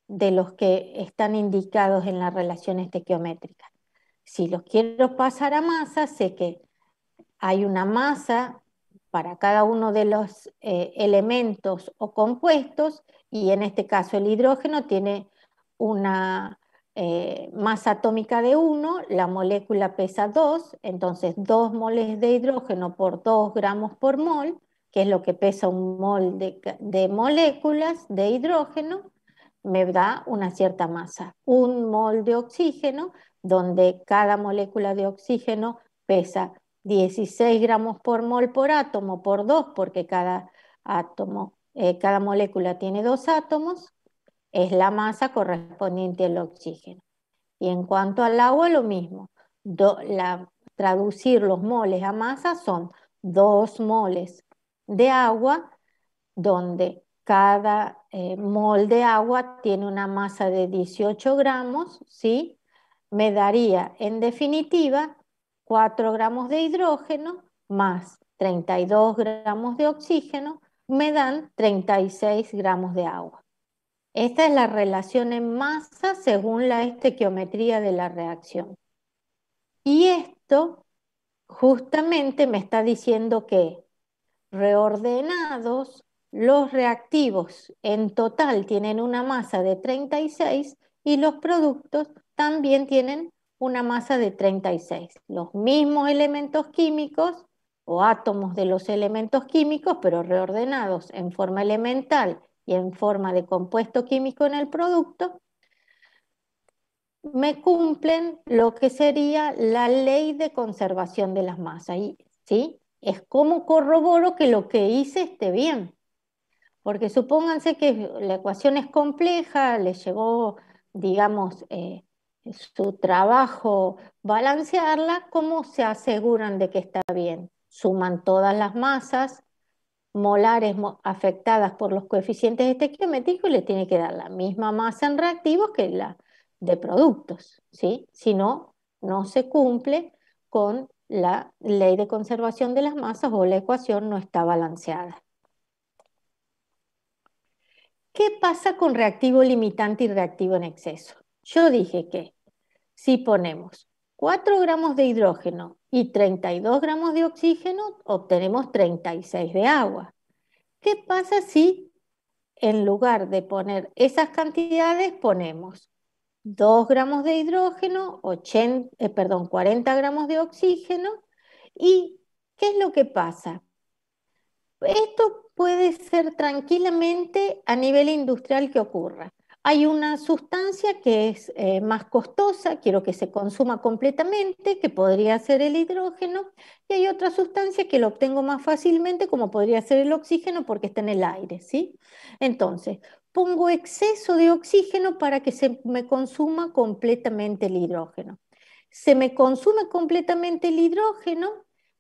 A: de los que están indicados en la relación estequiométrica? Si los quiero pasar a masa, sé que hay una masa para cada uno de los elementos o compuestos, y en este caso el hidrógeno tiene una masa atómica de 1, la molécula pesa 2, entonces 2 moles de hidrógeno por 2 gramos por mol, que es lo que pesa un mol de moléculas de hidrógeno, me da una cierta masa. Un mol de oxígeno, donde cada molécula de oxígeno pesa 16 gramos por mol por átomo por 2, porque cada átomo, cada molécula tiene 2 átomos, es la masa correspondiente al oxígeno. Y en cuanto al agua, lo mismo. Traducir los moles a masa son 2 moles de agua, donde cada mol de agua tiene una masa de 18 gramos, ¿sí? Me daría, en definitiva, 4 gramos de hidrógeno más 32 gramos de oxígeno, me dan 36 gramos de agua. Esta es la relación en masa según la estequiometría de la reacción. Y esto justamente me está diciendo que reordenados, los reactivos en total tienen una masa de 36 y los productos también tienen una masa de 36. Los mismos elementos químicos o átomos de los elementos químicos, pero reordenados en forma elemental y en forma de compuesto químico en el producto, me cumplen lo que sería la ley de conservación de las masas. ¿Sí? Es como corroboro que lo que hice esté bien. Porque supónganse que la ecuación es compleja, les llevó, digamos, su trabajo balancearla, ¿cómo se aseguran de que está bien? Suman todas las masas molares afectadas por los coeficientes estequiométricos y le tiene que dar la misma masa en reactivos que la de productos, ¿sí? Si no, no se cumple con la ley de conservación de las masas o la ecuación no está balanceada. ¿Qué pasa con reactivo limitante y reactivo en exceso? Yo dije que si ponemos 4 gramos de hidrógeno y 32 gramos de oxígeno, obtenemos 36 de agua. ¿Qué pasa si en lugar de poner esas cantidades ponemos 2 gramos de hidrógeno, 40 gramos de oxígeno? ¿Y qué es lo que pasa? Esto puede ser tranquilamente a nivel industrial que ocurra. Hay una sustancia que es más costosa, quiero que se consuma completamente, que podría ser el hidrógeno, y hay otra sustancia que lo obtengo más fácilmente, como podría ser el oxígeno, porque está en el aire, ¿sí? Entonces, pongo exceso de oxígeno para que se me consuma completamente el hidrógeno. Se me consume completamente el hidrógeno,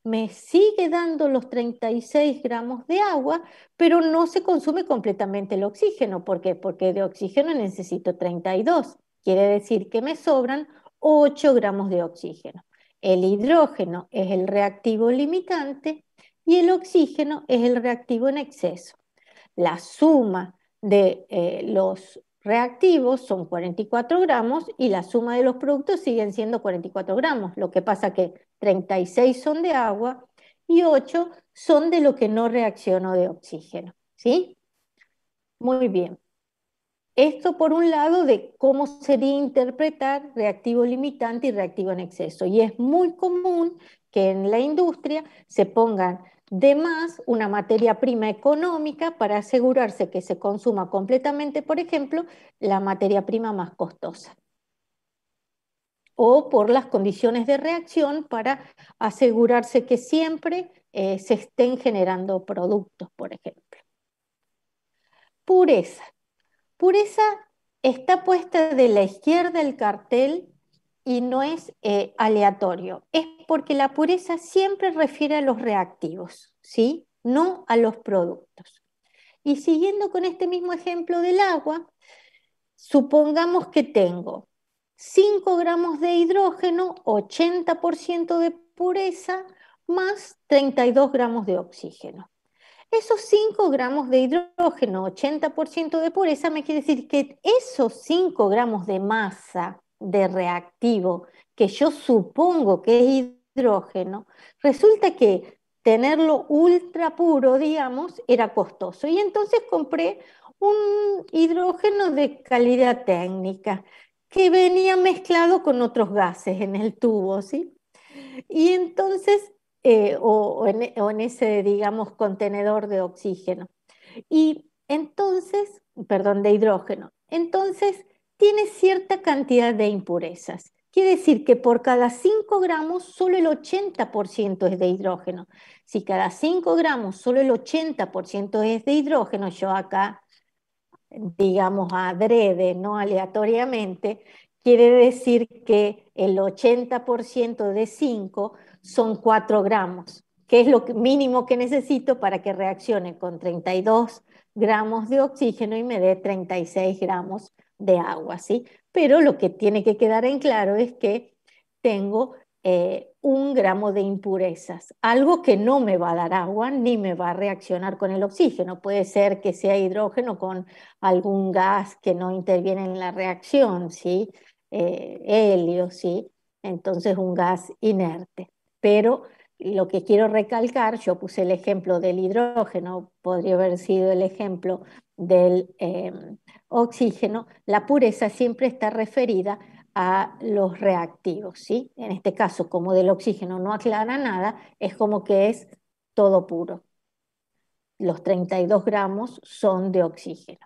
A: me sigue dando los 36 gramos de agua, pero no se consume completamente el oxígeno. ¿Por qué? Porque de oxígeno necesito 32. Quiere decir que me sobran 8 gramos de oxígeno. El hidrógeno es el reactivo limitante y el oxígeno es el reactivo en exceso. La suma de los reactivos son 44 gramos y la suma de los productos siguen siendo 44 gramos. Lo que pasa que 36 son de agua y 8 son de lo que no reaccionó de oxígeno. ¿Sí? Muy bien. Esto por un lado de cómo sería interpretar reactivo limitante y reactivo en exceso. Y es muy común que en la industria se pongan de más una materia prima económica para asegurarse que se consuma completamente, por ejemplo, la materia prima más costosa. O por las condiciones de reacción para asegurarse que siempre se estén generando productos, por ejemplo. Pureza. Pureza está puesta de la izquierda del cartel y no es aleatorio. Es porque la pureza siempre refiere a los reactivos, ¿sí? No a los productos. Y siguiendo con este mismo ejemplo del agua, supongamos que tengo 5 gramos de hidrógeno, 80% de pureza, más 32 gramos de oxígeno. Esos 5 gramos de hidrógeno, 80% de pureza, me quiere decir que esos 5 gramos de masa de reactivo, que yo supongo que es hidrógeno, resulta que tenerlo ultra puro, digamos, era costoso. Y entonces compré un hidrógeno de calidad técnica que venía mezclado con otros gases en el tubo, ¿sí? Y entonces, o en ese, digamos, contenedor de oxígeno. Y entonces, perdón, de hidrógeno. Entonces, tiene cierta cantidad de impurezas. Quiere decir que por cada 5 gramos, solo el 80% es de hidrógeno. Si cada 5 gramos, solo el 80% es de hidrógeno, yo acá, digamos, adrede, no aleatoriamente, quiere decir que el 80% de 5 son 4 gramos, que es lo mínimo que necesito para que reaccione con 32 gramos de oxígeno y me dé 36 gramos de agua, ¿sí? Pero lo que tiene que quedar en claro es que tengo 1 gramo de impurezas, algo que no me va a dar agua ni me va a reaccionar con el oxígeno. Puede ser que sea hidrógeno con algún gas que no interviene en la reacción, ¿sí? Helio, ¿sí? Entonces un gas inerte. Pero lo que quiero recalcar, yo puse el ejemplo del hidrógeno, podría haber sido el ejemplo del oxígeno, la pureza siempre está referida a los reactivos, ¿sí? En este caso, como del oxígeno no aclara nada, es como que es todo puro. Los 32 gramos son de oxígeno.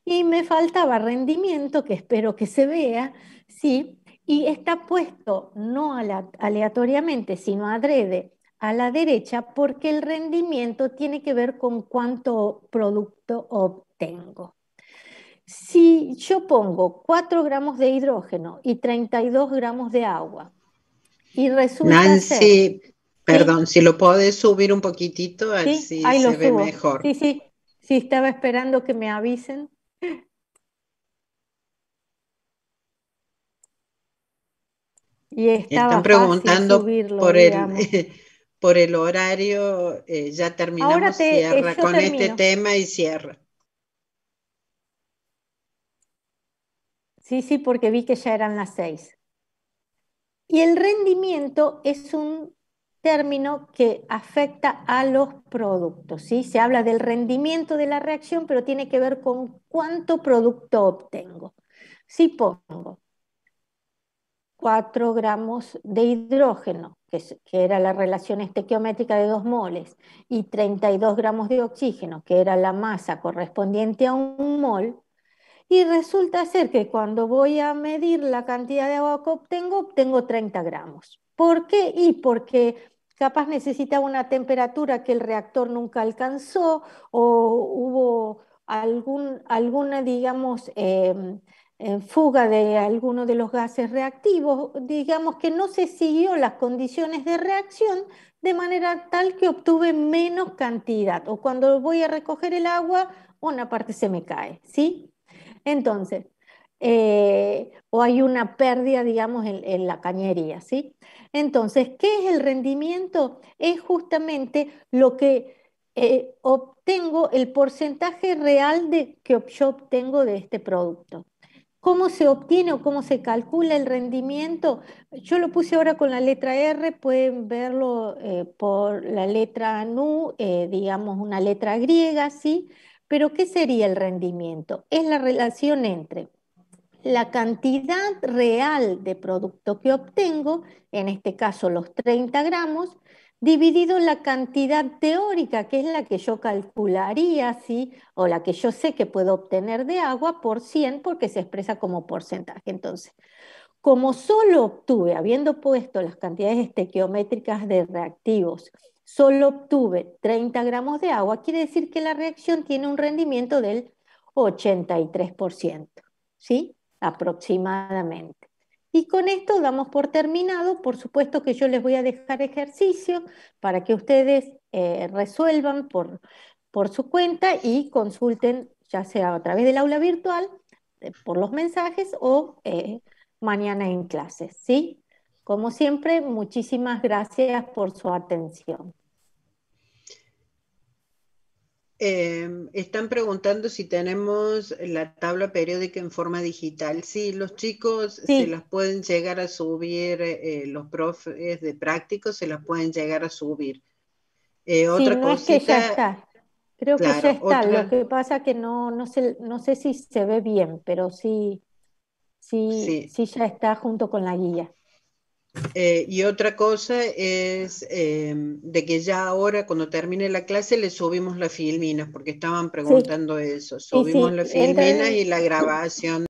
A: Y me faltaba rendimiento, que espero que se vea, ¿sí? Y está puesto no aleatoriamente, sino adrede a la derecha, porque el rendimiento tiene que ver con cuánto producto obtengo. Si yo pongo 4 gramos de hidrógeno y 32 gramos de agua, y resulta ser,
D: Nancy,
A: ¿sí?
D: perdón, si lo podés subir un poquitito,
A: ¿Sí?
D: así
A: Ahí lo
D: se ve
A: subo.
D: mejor.
A: Sí, sí, sí, estaba esperando que me avisen. Y
D: Están
A: estaba fácil
D: preguntando
A: subirlo,
D: por el,
A: digamos.
D: por el horario, ya
A: Ahora
D: terminamos, cierra
A: yo
D: con este
A: termino.
D: tema y cierra.
A: Sí, sí, porque vi que ya eran las 6. Y el rendimiento es un término que afecta a los productos, ¿sí? Se habla del rendimiento de la reacción, pero tiene que ver con cuánto producto obtengo. Si pongo 4 gramos de hidrógeno, que era la relación estequiométrica de 2 moles, y 32 gramos de oxígeno, que era la masa correspondiente a 1 mol, Y resulta ser que cuando voy a medir la cantidad de agua que obtengo 30 gramos. ¿Por qué? Y porque capaz necesitaba una temperatura que el reactor nunca alcanzó o hubo alguna, digamos, fuga de alguno de los gases reactivos, digamos que no se siguió las condiciones de reacción de manera tal que obtuve menos cantidad. O cuando voy a recoger el agua, una parte se me cae, ¿sí? Entonces, o hay una pérdida, digamos, en la cañería, ¿sí? Entonces, ¿qué es el rendimiento? Es justamente lo que obtengo, el porcentaje real que yo obtengo de este producto. ¿Cómo se obtiene o cómo se calcula el rendimiento? Yo lo puse ahora con la letra R, pueden verlo por la letra NU, digamos una letra griega, ¿sí? Pero ¿qué sería el rendimiento? Es la relación entre la cantidad real de producto que obtengo, en este caso los 30 gramos, dividido la cantidad teórica, que es la que yo calcularía, ¿sí? O la que yo sé que puedo obtener de agua por 100, porque se expresa como porcentaje. Entonces, como solo obtuve, habiendo puesto las cantidades estequiométricas de reactivos, solo obtuve 30 gramos de agua, quiere decir que la reacción tiene un rendimiento del 83%, ¿sí? Aproximadamente. Y con esto damos por terminado. Por supuesto que yo les voy a dejar ejercicio para que ustedes resuelvan por su cuenta y consulten, ya sea a través del aula virtual, por los mensajes o mañana en clases, ¿sí? Como siempre, muchísimas gracias por su atención.
D: Están preguntando si tenemos la tabla periódica en forma digital. Sí, los chicos se
A: Sí,
D: las pueden llegar a subir, los profes de prácticos se las pueden llegar a subir.
A: sí,
D: Otra
A: no es que ya
D: cosita,
A: está. Creo que ya
D: claro,
A: está. Lo
D: otra,
A: que pasa que no sé si se ve bien, pero sí, sí,
D: sí.
A: sí ya está junto con la guía.
D: Y otra cosa es de que ya ahora, cuando termine la clase, le subimos las filminas, porque estaban
A: Sí,
D: preguntando eso.
A: sí,
D: Subimos
A: sí.
D: las filminas
A: Entren
D: y la grabación